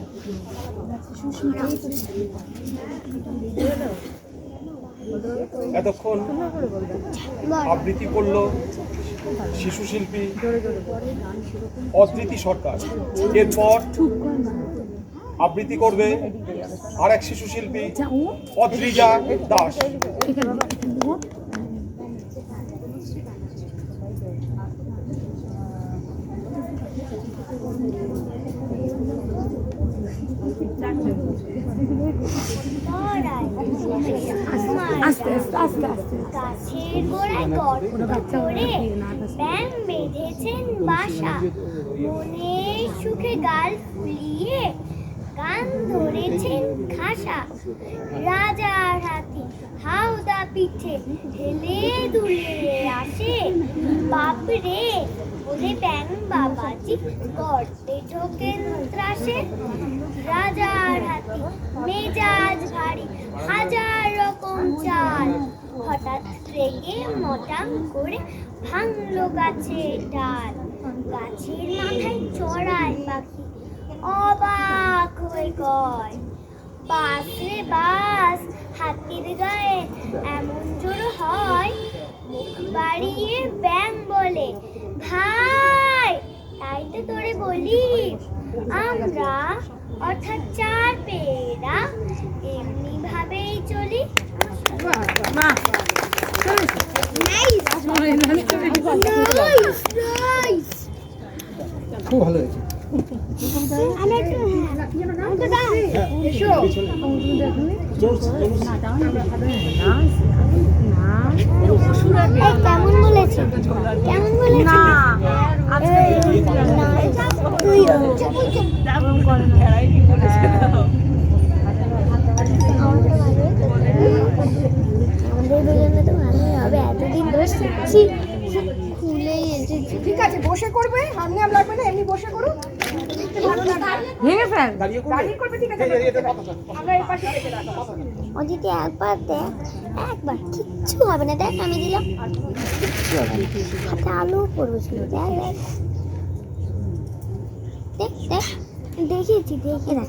এতক্ষণ আবৃত্তি করল শিশু শিল্পী অদ্রিতি সরকার। এরপর আবৃত্তি করবে আর এক শিশু শিল্পী অদ্রিজা দাস। আস্তে আস্তে গাছের গোড়ায় গর্ত করে ব্যাং বেঁধেছেন বাসা, মনের সুখে গাল ফুলিয়ে গান ধরেছেন খাসা। রাজার হাতি হাওদা পিঠে ঢেলে দুলে আসে, বাপরে ওরে ব্যাং বাবাজি গর্তে ঢোকেন ত্রাসে। রাজার হাতি মেজাজ ভারী, হাজার রকম চাল, হঠাৎ রেগে মটাং করে ভাঙলো গাছের ডাল। গাছের মাথায় চড়ায় পাখি অবাক হয়ে কয়, বাস রে বাস, হাতির গায়ে এমন জোর হয়। মুখ বাড়িয়ে ব্যাং বলে, ভাই তাই তো তোরে বলি, আমরা অর্থাৎ চার পেয়েরা এমনি ভাবেই চলি। খুব ভালো হয়েছে। কেমন বলেছে? কেমন বলেছে? না তুই বসে করবে, হারমোনিয়াম লাগবে না, এমনি বসে করুন। ভালো লাগবে। ভেঙে ফেল। দাঁড়িয়ে করবে? দাঁড়িয়ে করবে, ঠিক আছে। এটা পাতাটা। আমরা এই পাশে রেখে রাখবো। ওদিকে একবার দেখ, একবার কিচ্ছু হবে না। দেখ আমি দিলাম হাতে আলু পড়বে ছিল। দেখ দেখ দেখ দেখ দেখিয়েছি, দেখে না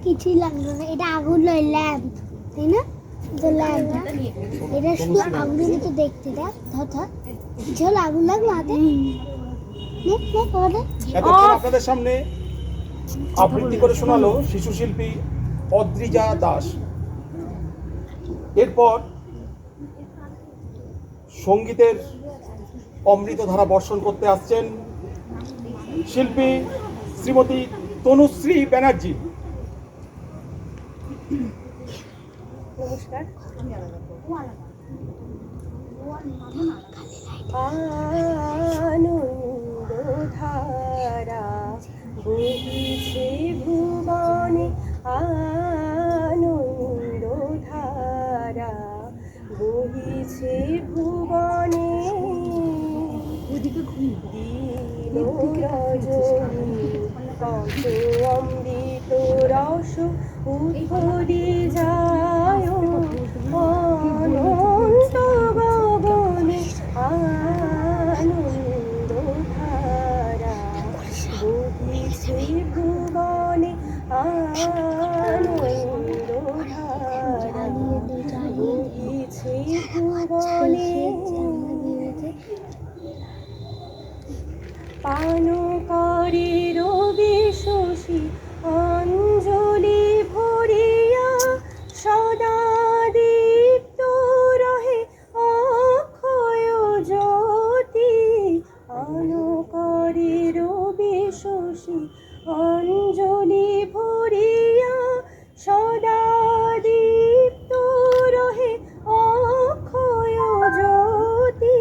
কিছুই লাগলো না। এটা আগুন নয়, ল্যাম্প, তাই না? তো ল্যাম্প এটা শুধু আগুনের মতো দেখতে। দেখ ধর ধর কিছু হলে আগুন লাগলো হাতে। দেখ দেখ ওটা এতক্ষণ আপনাদের সামনে আবৃত্তি করে শোনালো শিশু শিল্পী অদ্রিজা দাস। এরপর সঙ্গীতের অমৃতধারা বর্ষণ করতে আসছেন শিল্পী শ্রীমতী তনুশ্রী ব্যানার্জি। নমস্কার। আনন্দধারা বহিছে ভুবনে, আনন্দধারা বহিছে ভুবনে, দিন রজনী কত অমৃত রস উৎপরি যায় অনন্ত গগনে, আনন্দধারা বহিছে ভুবনে, আনন্দধারা বহিছে ভুবনে। পান করে রবি শশী অঞ্জলি ভরিয়া, সদা দীপ্ত রহে অক্ষয় জ্যোতি। পান করে রবি শশী অঞ্জলি ভরিয়া, সদা দীপ্ত রহে অক্ষয় জ্যোতি।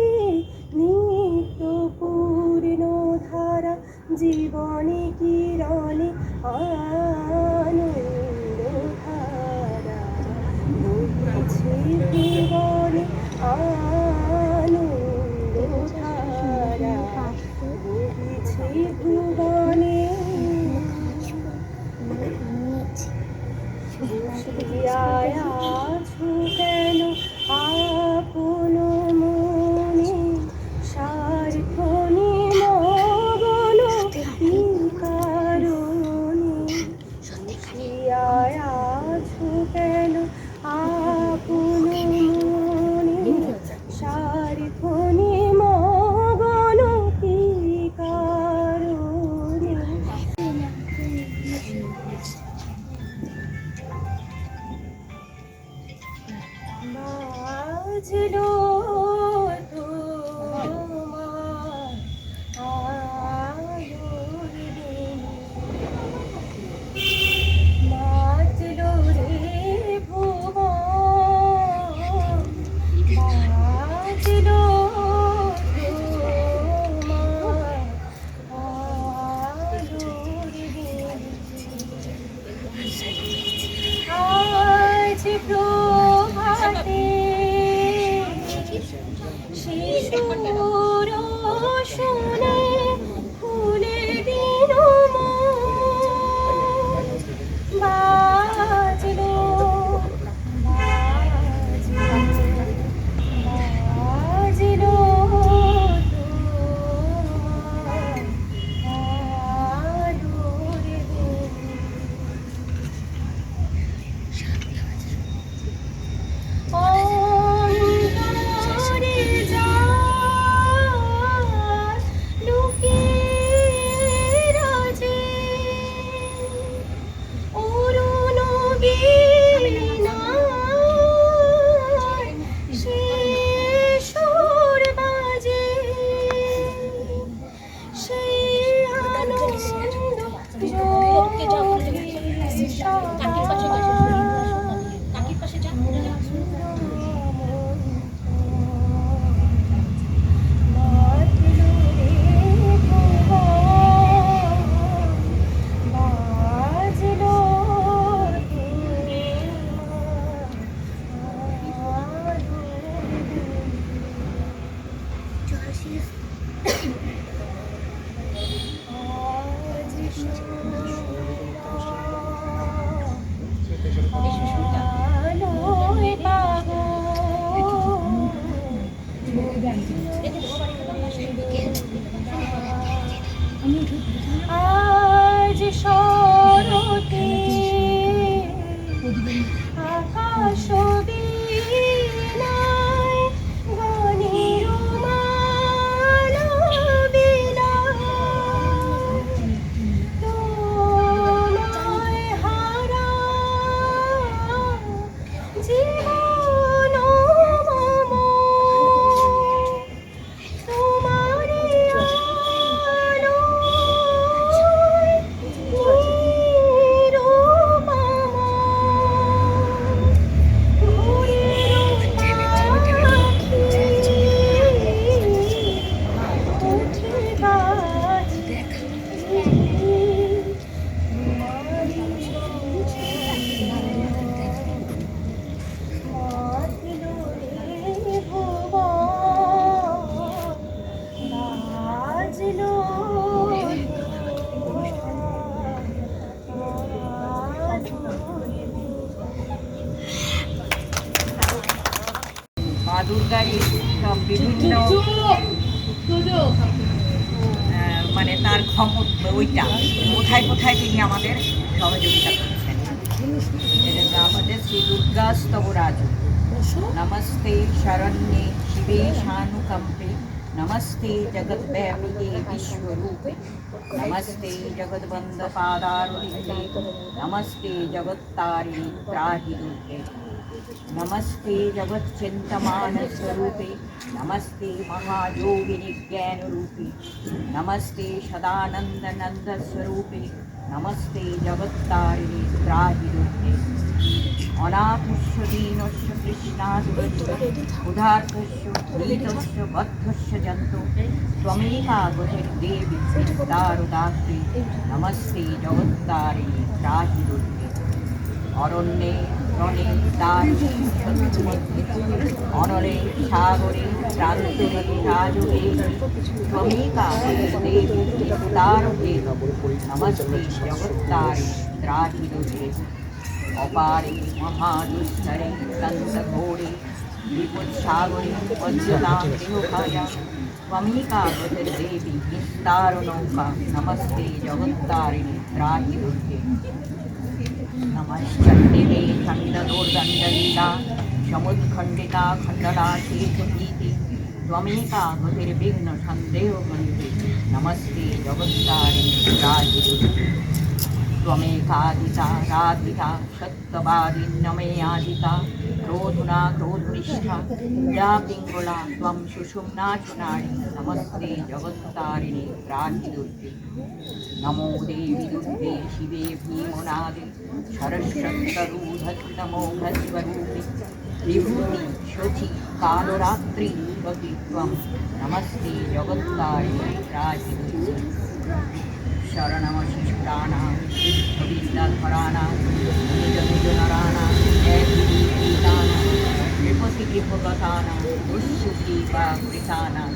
নিত্য পূর্ণ ধারা জীবনে কিরণে, আনন্দধারা বহিছে ভুবনে, আনন্দধারা বহিছে ভুবনে। বসিয়ায় আছো কেন আপন মনে, সার্থনি মগন কি কারণে। বসিয়ায় আছো কেন আপন মনে, আজ শরতে আকাশ বীণায় গণের মানবীণায় তোমায় হারা জীবন মম তোমারে আলোয় নিরুপম ঘুরের পাখি উঠে গাছে মাতলো রে ভুবন বাজলো মা দুর্গার এই সব বিভিন্ন মানে তার ক্ষমতা ওইটা কোথায় কোথায় তিনি আমাদের সহযোগিতা করছেন। এজন্য আমাদের শ্রী দুর্গা স্তবরাজ নমস্তে শরণ্যে শিবে শানুকম্পে নমস্তে জগদ্ব্যাপিকে বিশ্বরূপে নমস্তে জগদ্বন্দ পাদারবিন্দে নমস্তে জগত্তারিণী ত্রাহি দুর্গে नमस्ते जगच्चिंतमान स्वरूपे नमस्ते महायोगिनी ज्ञान रूपे नमस्ते सदानंद नंद स्वरूपे नमस्ते जगत्तारिणी त्राहि दुर्गे अनाथस्य दीनस्य कृष्णादुरस्य उदार्तस्य नीतस्य बद्धस्य जन्तु त्वमेका गतिर्देवी दारुदात्री नमस्ते जगत्तारिणी त्राहि दुर्गे অরণ্যে রণে দাসী অনলে সাগরে প্রান্তরে রাজরে ত্বমেকা দেবী তারকে নমস্তে জগত্তারিণী ত্রাহি দুর্গে অপারে মহাদুস্তরে দন্তঘোরে বিপুৎসাগরে বজ্রতাং গৃহভাজা ত্বমেকা দেবী নিস্তার নৌকা নমস্তে জগত্তারিণী ত্রাহি দুর্গে नमश्चण्डिके खण्डदोर्दण्डलीला समुत्खण्डिता खण्डला शेषभीति त्वमेका गतिर्विघ्न सन्देहगन्धि नमस्ते जगत्तारिणि त्राहि दुर्गे त्वमेकादिता राधिता सत्यवादिन्नमयादिता क्रोधुना क्रोधनिष्ठा या पिङ्गला त्वं सुषुम्ना चुनानि नमस्ते जगत्तारिणि त्राहि दुर्गे नमो देवी दुर्गे शिवे भीमनादे सरस्वतरूढमोघस्वरूपे विभूति शची कालरात्रि गति त्वं नमस्ते जगत्तारिणि त्राहि दुर्गे शरणमशिष्टानां सिद्धविद्याधराणां निजनिजनराणां जयगीतानां नृपतिगृहगतानां दुःसुखीपावृतानां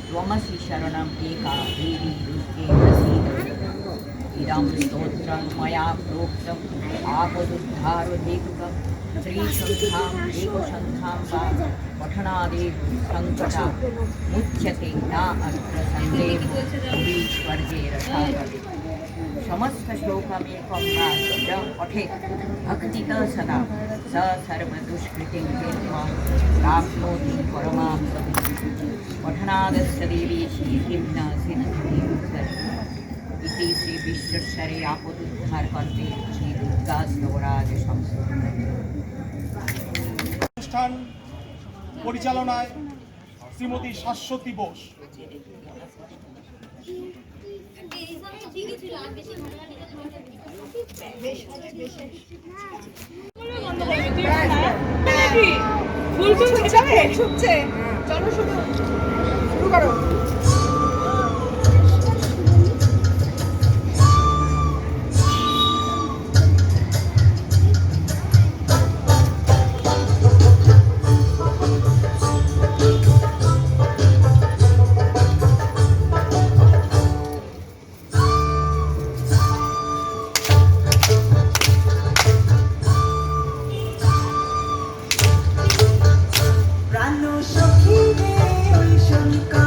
त्वमसि शरणम् एका देवी दुर्गे प्रसीद इदं स्तोत्रं मया प्रोक्तम् आपदुद्धारहेतुकं त्रिसन्धाम् एकसन्धां वा पठनादेव सङ्कटा मुच्यते न अत्र सन्देहो स्वर्गे रसातले समस्त श्लोकमेकं वा य पठेत् भक्तितः सदा स सर्वदुष्कृतिं कृत्वा प्राप्नोति परमां गतिम् पठनादस्य देवी सिद्धिं न सिद्धिं इति श्री विश्वेश्वरे आपदुद्धार करते श्री दुर्गा स्तवराज संस्कृत অনুষ্ঠান পরিচালনায় শ্রীমতী শাশ্বতী বোস। ফুল ছুটছে চলো শুরু করো। প্রাণ সখী রে ওই শঙ্কা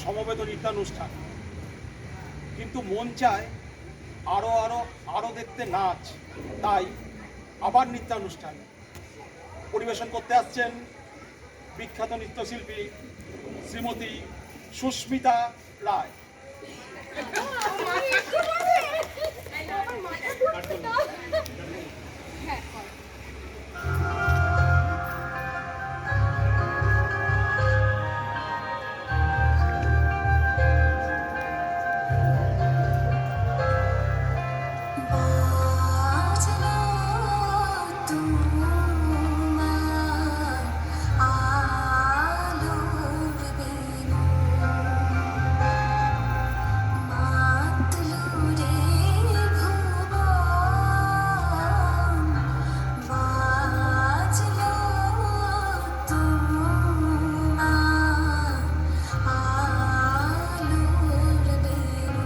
সমবেত নৃত্যানুষ্ঠান, কিন্তু মন চায় আরো আরো আরো দেখতে নাচ। তাই আবার নৃত্যানুষ্ঠান পরিবেশন করতে আসছেন বিখ্যাত নৃত্যশিল্পী শ্রীমতী সুস্মিতা রায়। বাজলো তোমার আলোর বেনু, মাতলো রে ভুবন, বাজলো তোমার আলোর বেনু।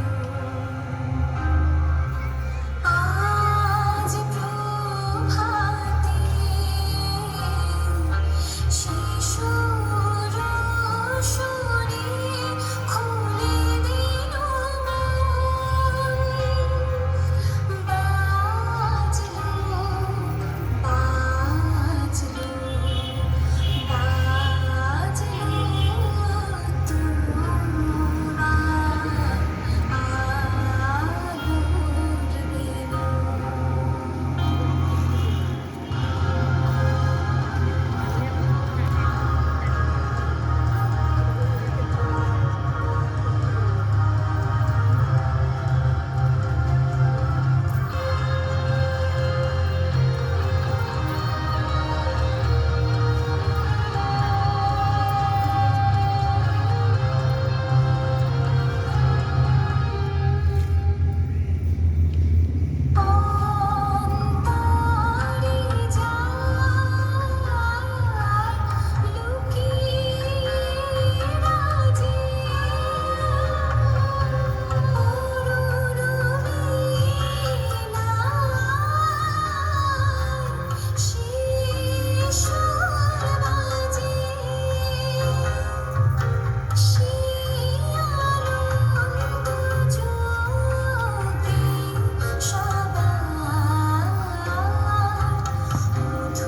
আজ প্রভাতে শিশুর সুরে খুলে দিল বাজলো বাজলো বাজলো তোমার আলোর বেনু। অন্তরে যায় লুকিয়ে রাজে, অরুণ শিশুর বাজে, সে আনন্দ জ্যোতি সবার মধুর মাতলো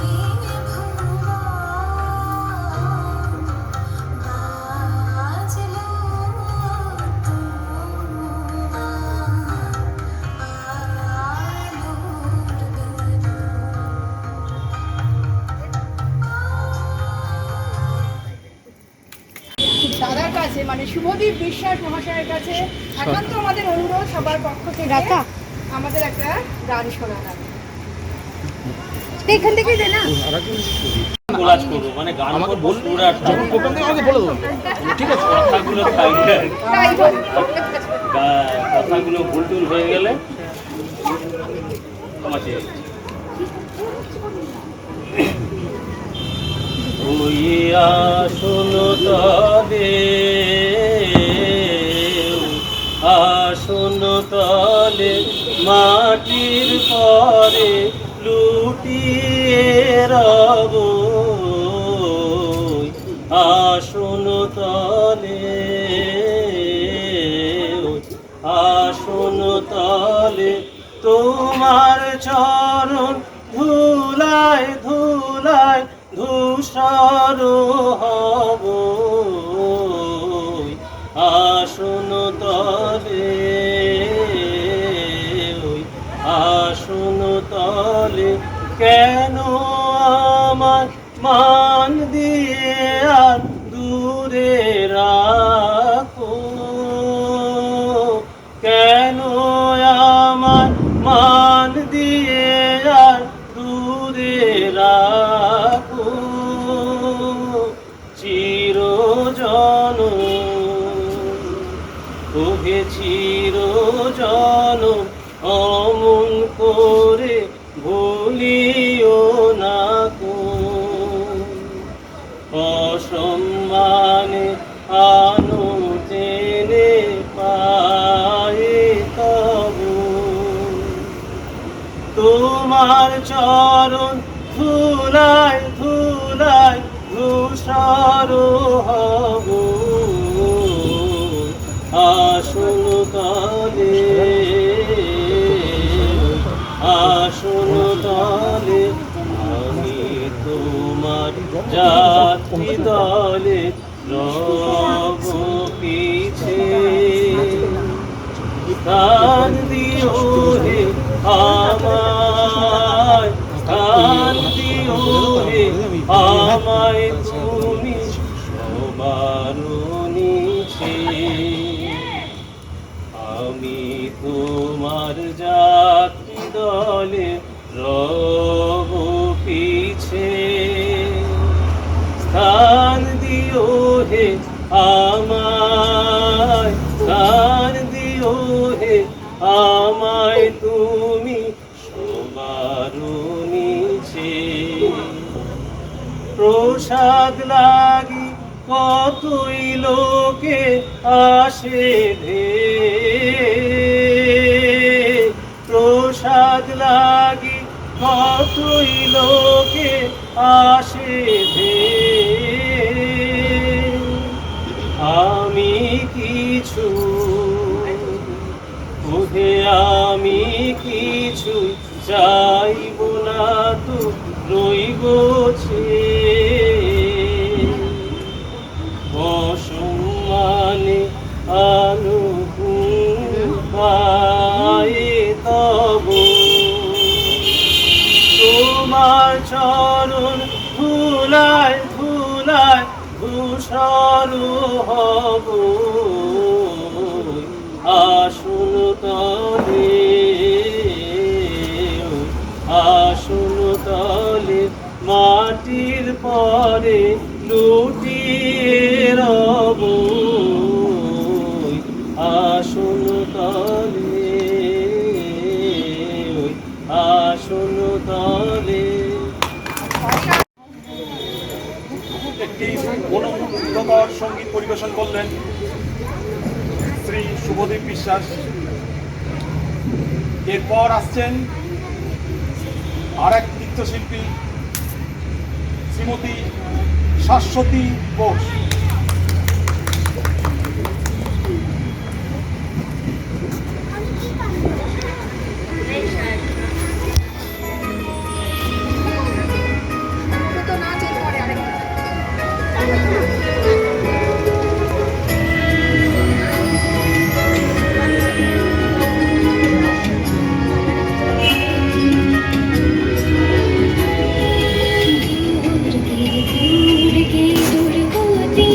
রে ভুবন, বাজলো দাদার কাছে মানে শুভদীপ বিশ্বাস মহাশয়ের কাছে একান্ত আমাদের অনুরোধ সবার পক্ষ থেকে আমাদের একটা গান শোনানো। এখান থেকে দে না কোলাজ করবো মানে গান আমাকে বলবো যখন প্রোগ্রাম থেকে আমাকে বলে দেবো, ঠিক আছে? কথাগুলো থাকবে, তাই বলি। কথাগুলো ভুলটুল হয়ে গেলে ক্ষমা চেয়ে ওই আসন তলে আসন তলে মাটির পরে লুটিয়ে রব, আসন তলে আসন তলে তোমার চরণ ধুলায় ধুলায় ধূসর হব, আসন তলে আসন তলে কেন আমার মান দিয়ে আর দূরে রাখো, কেন আমার মান দিয়ে আর দূরে রাখো, চিরজন ওহে চিরজন অমন করে ভুলিও না কো, অসম্ভব চরণ ধুলায় ধুলায় ধূসর হব আসন তলে আসন তলে আমি তোমার যাত্রী দলে রব পিছে স্থান দিও হে আমায় স্থান দিও হে আমায় তুমি সবার নিচে আমি তোমার যাত্রী দলে রব পিছে স্থান দিও হে আমায় স্থান দিও হে আমায় তুমি সবার নিচে প্রসাদ লাগি কতই লোকে আসে রে প্রসাদ লাগি কতই লোকে আসে রে আমি কিছু ওহে আমি কিছু চাইব না তো রইব অসম্মানে পায়ে তব তোমার চরণ ধুলায় ধুলায় ধূসর হব আসন তলে আসন তলে মাটির পরে লুটিয়ে রব আসন তলে আসন তলে একটি মনোমুগ্ধকর সঙ্গীত পরিবেশন করলেন শ্রী শুভদীপ বিশ্বাস। এরপর আসছেন আর এক নৃত্যশিল্পী শ্রীমতী শাশ্বতী বোস। তো নাচের পরে আরেকটা दूर के दुर्गति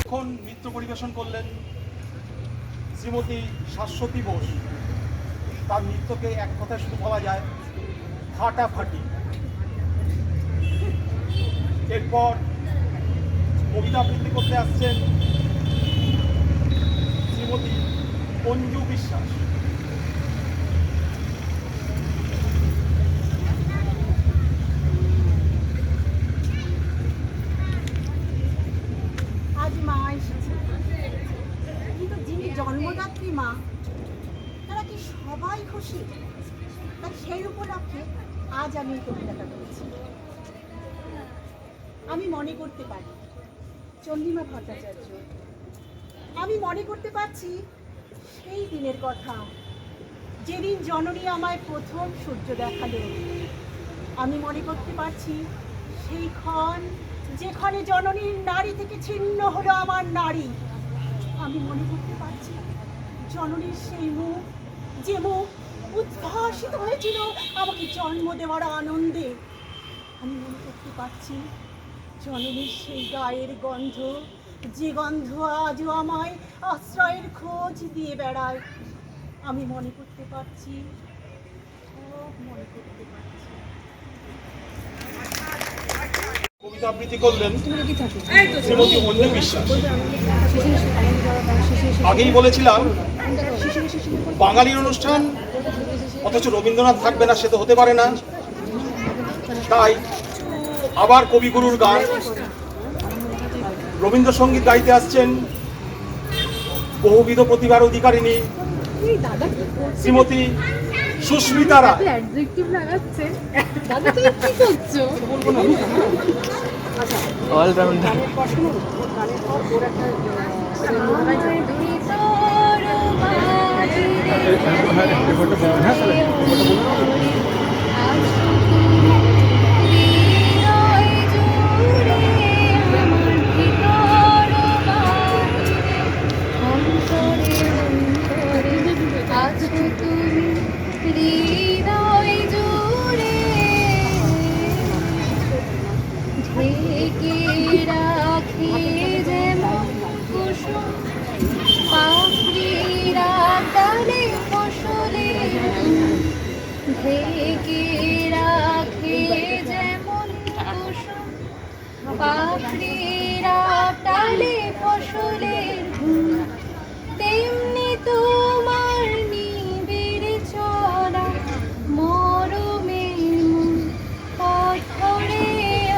এখন নৃত্য পরিবেশন করলেন শ্রীমতী শাশ্বতী বোস। তার নৃত্যকে এক কথায় শুধু বলা যায় ফাটাফাটি। এরপর কবিতা আবৃত্তি করতে আসছেন শ্রীমতী অঞ্জু বিশ্বাস। আজ মা এসেছে, কিন্তু যিনি জন্মদাত্রী মা তারা কি সবাই খুশি? তাই সেই উপলক্ষে আজ আমি এই কবিতাটা বলেছি। আমি মনে করতে পারি চন্দ্রিমা ভট্টাচার্য, আমি মনে করতে পারছি সেই দিনের কথা যেদিন জননী আমায় প্রথম সূর্য দেখালো। আমি মনে করতে পারছি সেই ক্ষণ যেখানে জননীর নারী থেকে ছিন্ন হলো আমার নারী। আমি মনে করতে পারছি জননীর সেই মুখ, যে মুখ উদ্ভাসিত হয়েছিল আমাকে জন্ম দেওয়ার আনন্দে। আমি মনে করতে পারছি জননীর সেই গায়ের গন্ধ, যে গন্ধ আজও আমায় আশ্রয়ের খোঁজ দিয়ে বেড়ায়। আমি মনে করতে পারছি, সব মনে করতে পারছি। কবিতা আবৃত্তি করলেন শ্রীমতী অঞ্জু বিশ্বাস। আগেই বলেছিলাম বাঙালির অনুষ্ঠান অথচ রবীন্দ্রনাথ থাকবে না, সে তো হতে পারে না। তাই আবার কবিগুরুর গান রবীন্দ্রসঙ্গীত গাইতে আসছেন বহুবিধ প্রতিভার অধিকারিণী শ্রীমতী সুস্মিতা রায়। অলরাউন্ডার। তেমনি তোমার নিবিড় চলা মরমের পথ ধরে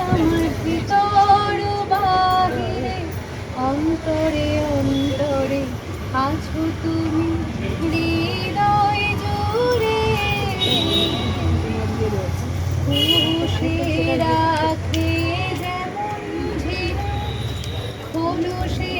আমার ভিতর বাহিরে অন্তরে অন্তরে আছো তুমি হৃদয় জুড়ে। খুশি রাখে যেমন ঝিনুক খোলসে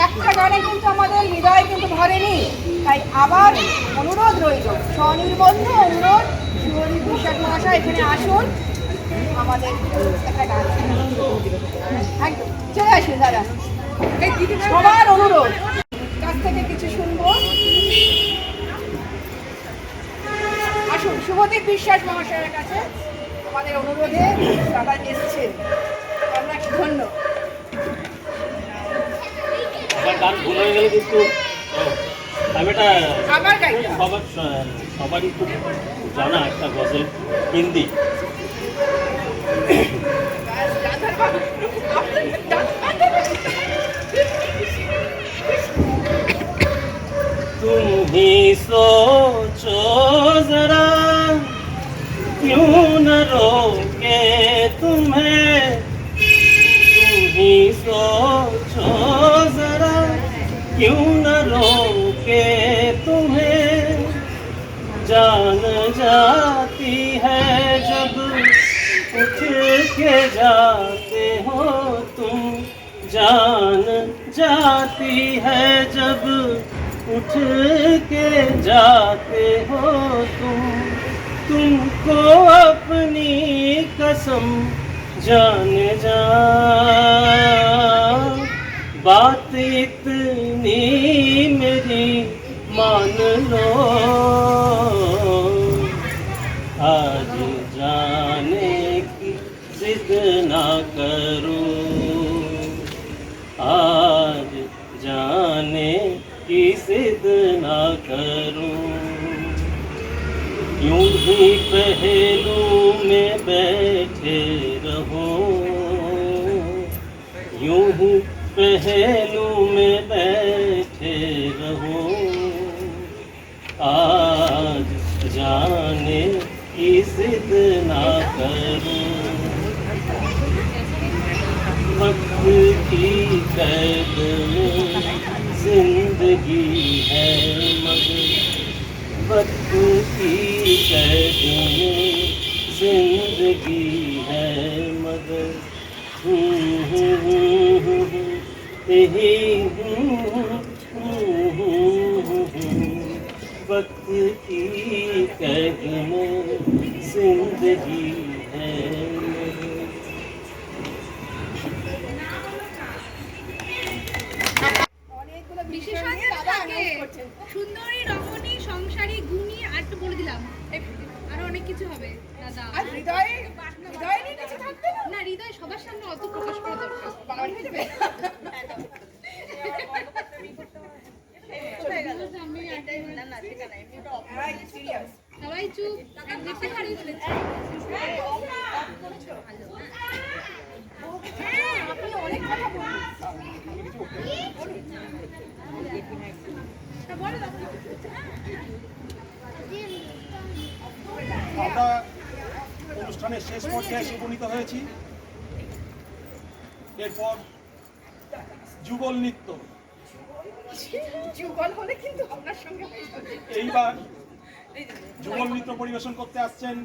একটা গানে কিন্তু আমাদের হৃদয় কিন্তু ভরেনি, তাই আবার অনুরোধ রইল, স্বনির্বন্ধ অনুরোধ, শুভদীপ বিশ্বাস মহাশয় এখানে আসুন, আমাদের একটা গান একদম চলে আসুন দাদা, সবার অনুরোধ কাছ থেকে কিছু শুনবো। আসুন শুভদীপ বিশ্বাস মহাশয়ের কাছে আমাদের অনুরোধে দাদা এসেছেন, আমরা ধন্য। আমার গান ভুল হয়ে গেলে কিন্তু আমি এটা আবার গাই সবারই খুব জানা একটা গজল হিন্দি। तुम ही सोचो जरा क्यों न रोके तुम्हें, तुम ही सोचो जरा क्यों न रोके तुम्हें, जान जाती है जब उठ के जाते हो तुम, जान जाती है जब उठ के जाते हो तुमको अपनी कसम जान जा, बात इतनी मेरी मान लो, आज जाने की जिद ना करूं, आज जाने की जिद ना करूं, यूं ही पहलू में बैठे रहो, यूं ही पहलू में बैठे रहो, आज जाने की जिद ना करूं, वक्त की कैद में जिंदगी है मगर, वक्त की कैद में जिंदगी है मगर, वक्त की कैद में जिंदगी है मगर। সুন্দরী রমণী সংসারী গুণী আর একটু বলে দিলাম, আরো অনেক কিছু হবে দাদা। আর হৃদয়ে হৃদয়ে নিয়ে কিছু থাকবে না, না হৃদয় সবার সামনে অত প্রকাশ করা দরকার। বাঙালি হয়ে যাবে। সবাই চুপ, দেখতে হারিয়ে ফেলেছে। আপনি অনেক কথা বলুন। আমরা অনুষ্ঠানের শেষ পর্যায়ে এসে উপনীত হয়েছি। এরপর যুগল নৃত্য, যুগল হলে কিন্তু আপনার সঙ্গে হয়ে যাবে। এইবার যুগল নৃত্য পরিবেশন করতে আসছেন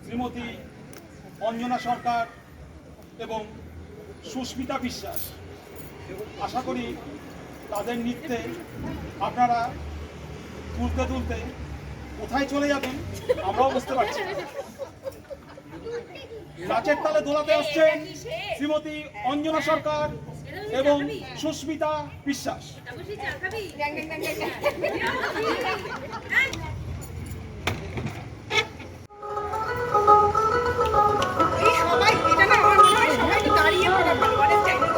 শ্রীমতী অঞ্জনা সরকার এবং সুস্মিতা বিশ্বাস। আশা করি তাদের নৃত্যে আপনারা তুলতে তুলতে কোথায় চলে যাবেন আমরাও বুঝতে পারছি না। নাচের তালে দোলাতে আসছেন শ্রীমতী অঞ্জনা সরকার এবং সুস্মিতা বিশ্বাস। সবাই এটা না আমার মনে হয় সবাই দাঁড়িয়ে পড়া ভালো, মানে স্ট্যান্ডিং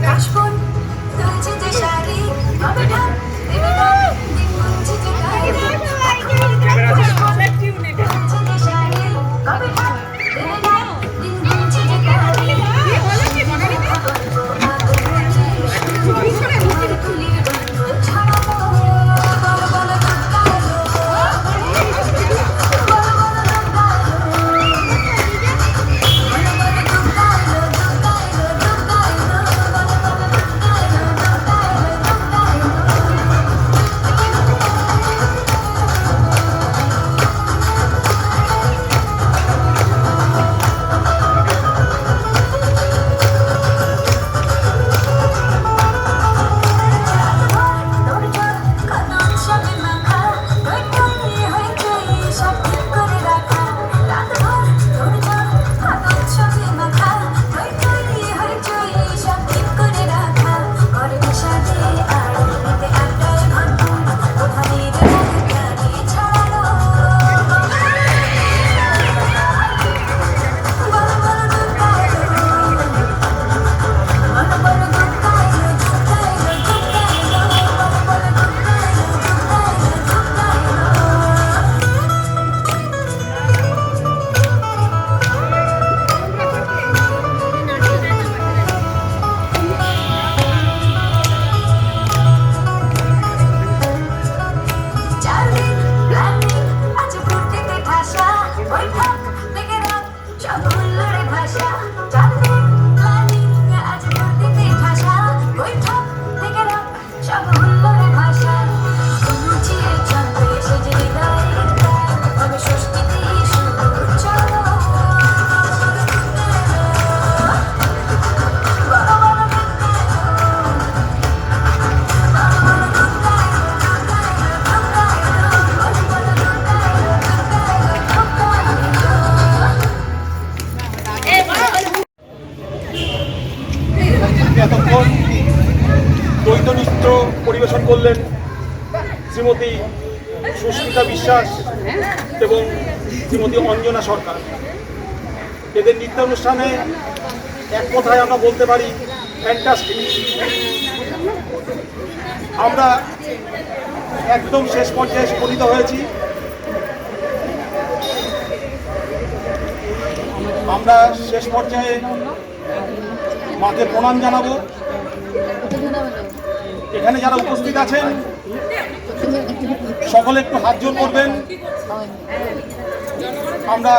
রাজপন তুলছে যে শাড়ি কবে ঢাক দেবে না দিন গুনছে যে গাড়ি রাজপন তুলছে যে শাড়ি কবে ঢাক দেবে না দিন গুনছে যে গাড়ি কি হলো কি বাঙালি ছড়াবো বল বল এতক্ষণ দ্বৈত নৃত্য পরিবেশন করলেন শ্রীমতী সুস্মিতা বিশ্বাস এবং শ্রীমতী অঞ্জনা সরকার। এদের নৃত্যানুষ্ঠানে এক কথায় আমরা বলতে পারি ফ্যান্টাস্টিক। আমরা একদম শেষ পর্যায়ে উপনীত হয়েছি। আমরা শেষ পর্যায়ে মাকে প্রণাম জানাবো। এখানে যারা উপস্থিত আছেন সকলে একটু হাত জোড় করবেন। আমরা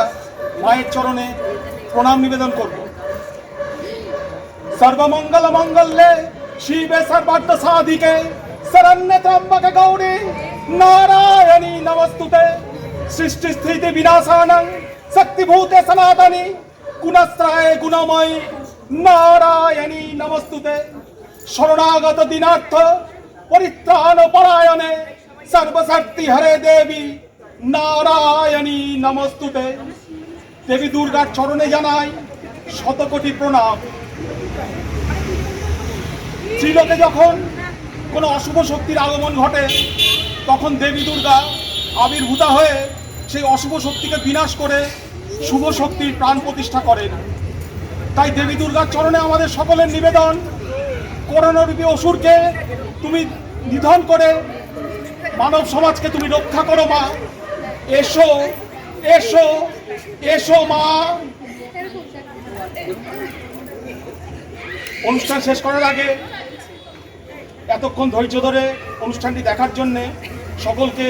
মায়ের চরণে প্রণাম নিবেদন করব। সর্বমঙ্গল মঙ্গলে শিবে সর্বার্থ সাধিকে শরণ্যে ত্র্যম্বকে গৌরী নারায়ণী নমস্তুতে। সৃষ্টি স্থিতি বিনাশানং শক্তিভূতে সনাতনী গুণস্ত্রায় গুণময়ী নারায়ণী নমস্তুতে। শরণাগত দিনার্থ পরিত্রাণ পরায়ণে সর্বশক্তি হরে দেবী নারায়ণী নমস্তুতে। দেবী দুর্গার চরণে জানাই শতকোটি প্রণাম। ত্রিলোকে যখন কোনো অশুভ শক্তির আগমন ঘটে তখন দেবী দুর্গা আবির্ভূতা হয়ে সেই অশুভ শক্তিকে বিনাশ করে শুভ শক্তির প্রাণ প্রতিষ্ঠা করেন। তাই দেবী দুর্গার চরণে আমাদের সকলের নিবেদন, করোনারূপী অসুরকে তুমি নিধন করে মানব সমাজকে তুমি রক্ষা করো মা। এসো এসো এসো মা। অনুষ্ঠান শেষ করার আগে এতক্ষণ ধৈর্য ধরে অনুষ্ঠানটি দেখার জন্যে সকলকে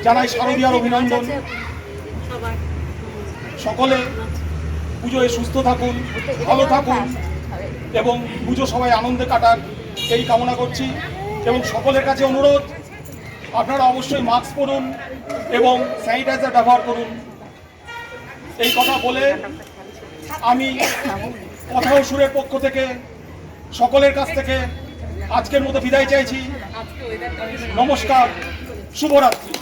জানাই শারদীয়ার অভিনন্দন। সকলে পুজোয় সুস্থ থাকুন, ভালো থাকুন এবং পুজো সবাই আনন্দে কাটান এই কামনা করছি। এবং সকলের কাছে অনুরোধ, আপনারা অবশ্যই মাস্ক পরুন এবং স্যানিটাইজার ব্যবহার করুন। এই কথা বলে আমি কথা ও সুরের পক্ষ থেকে সকলের কাছ থেকে আজকের মতো বিদায় চাইছি। নমস্কার, শুভরাত্রি।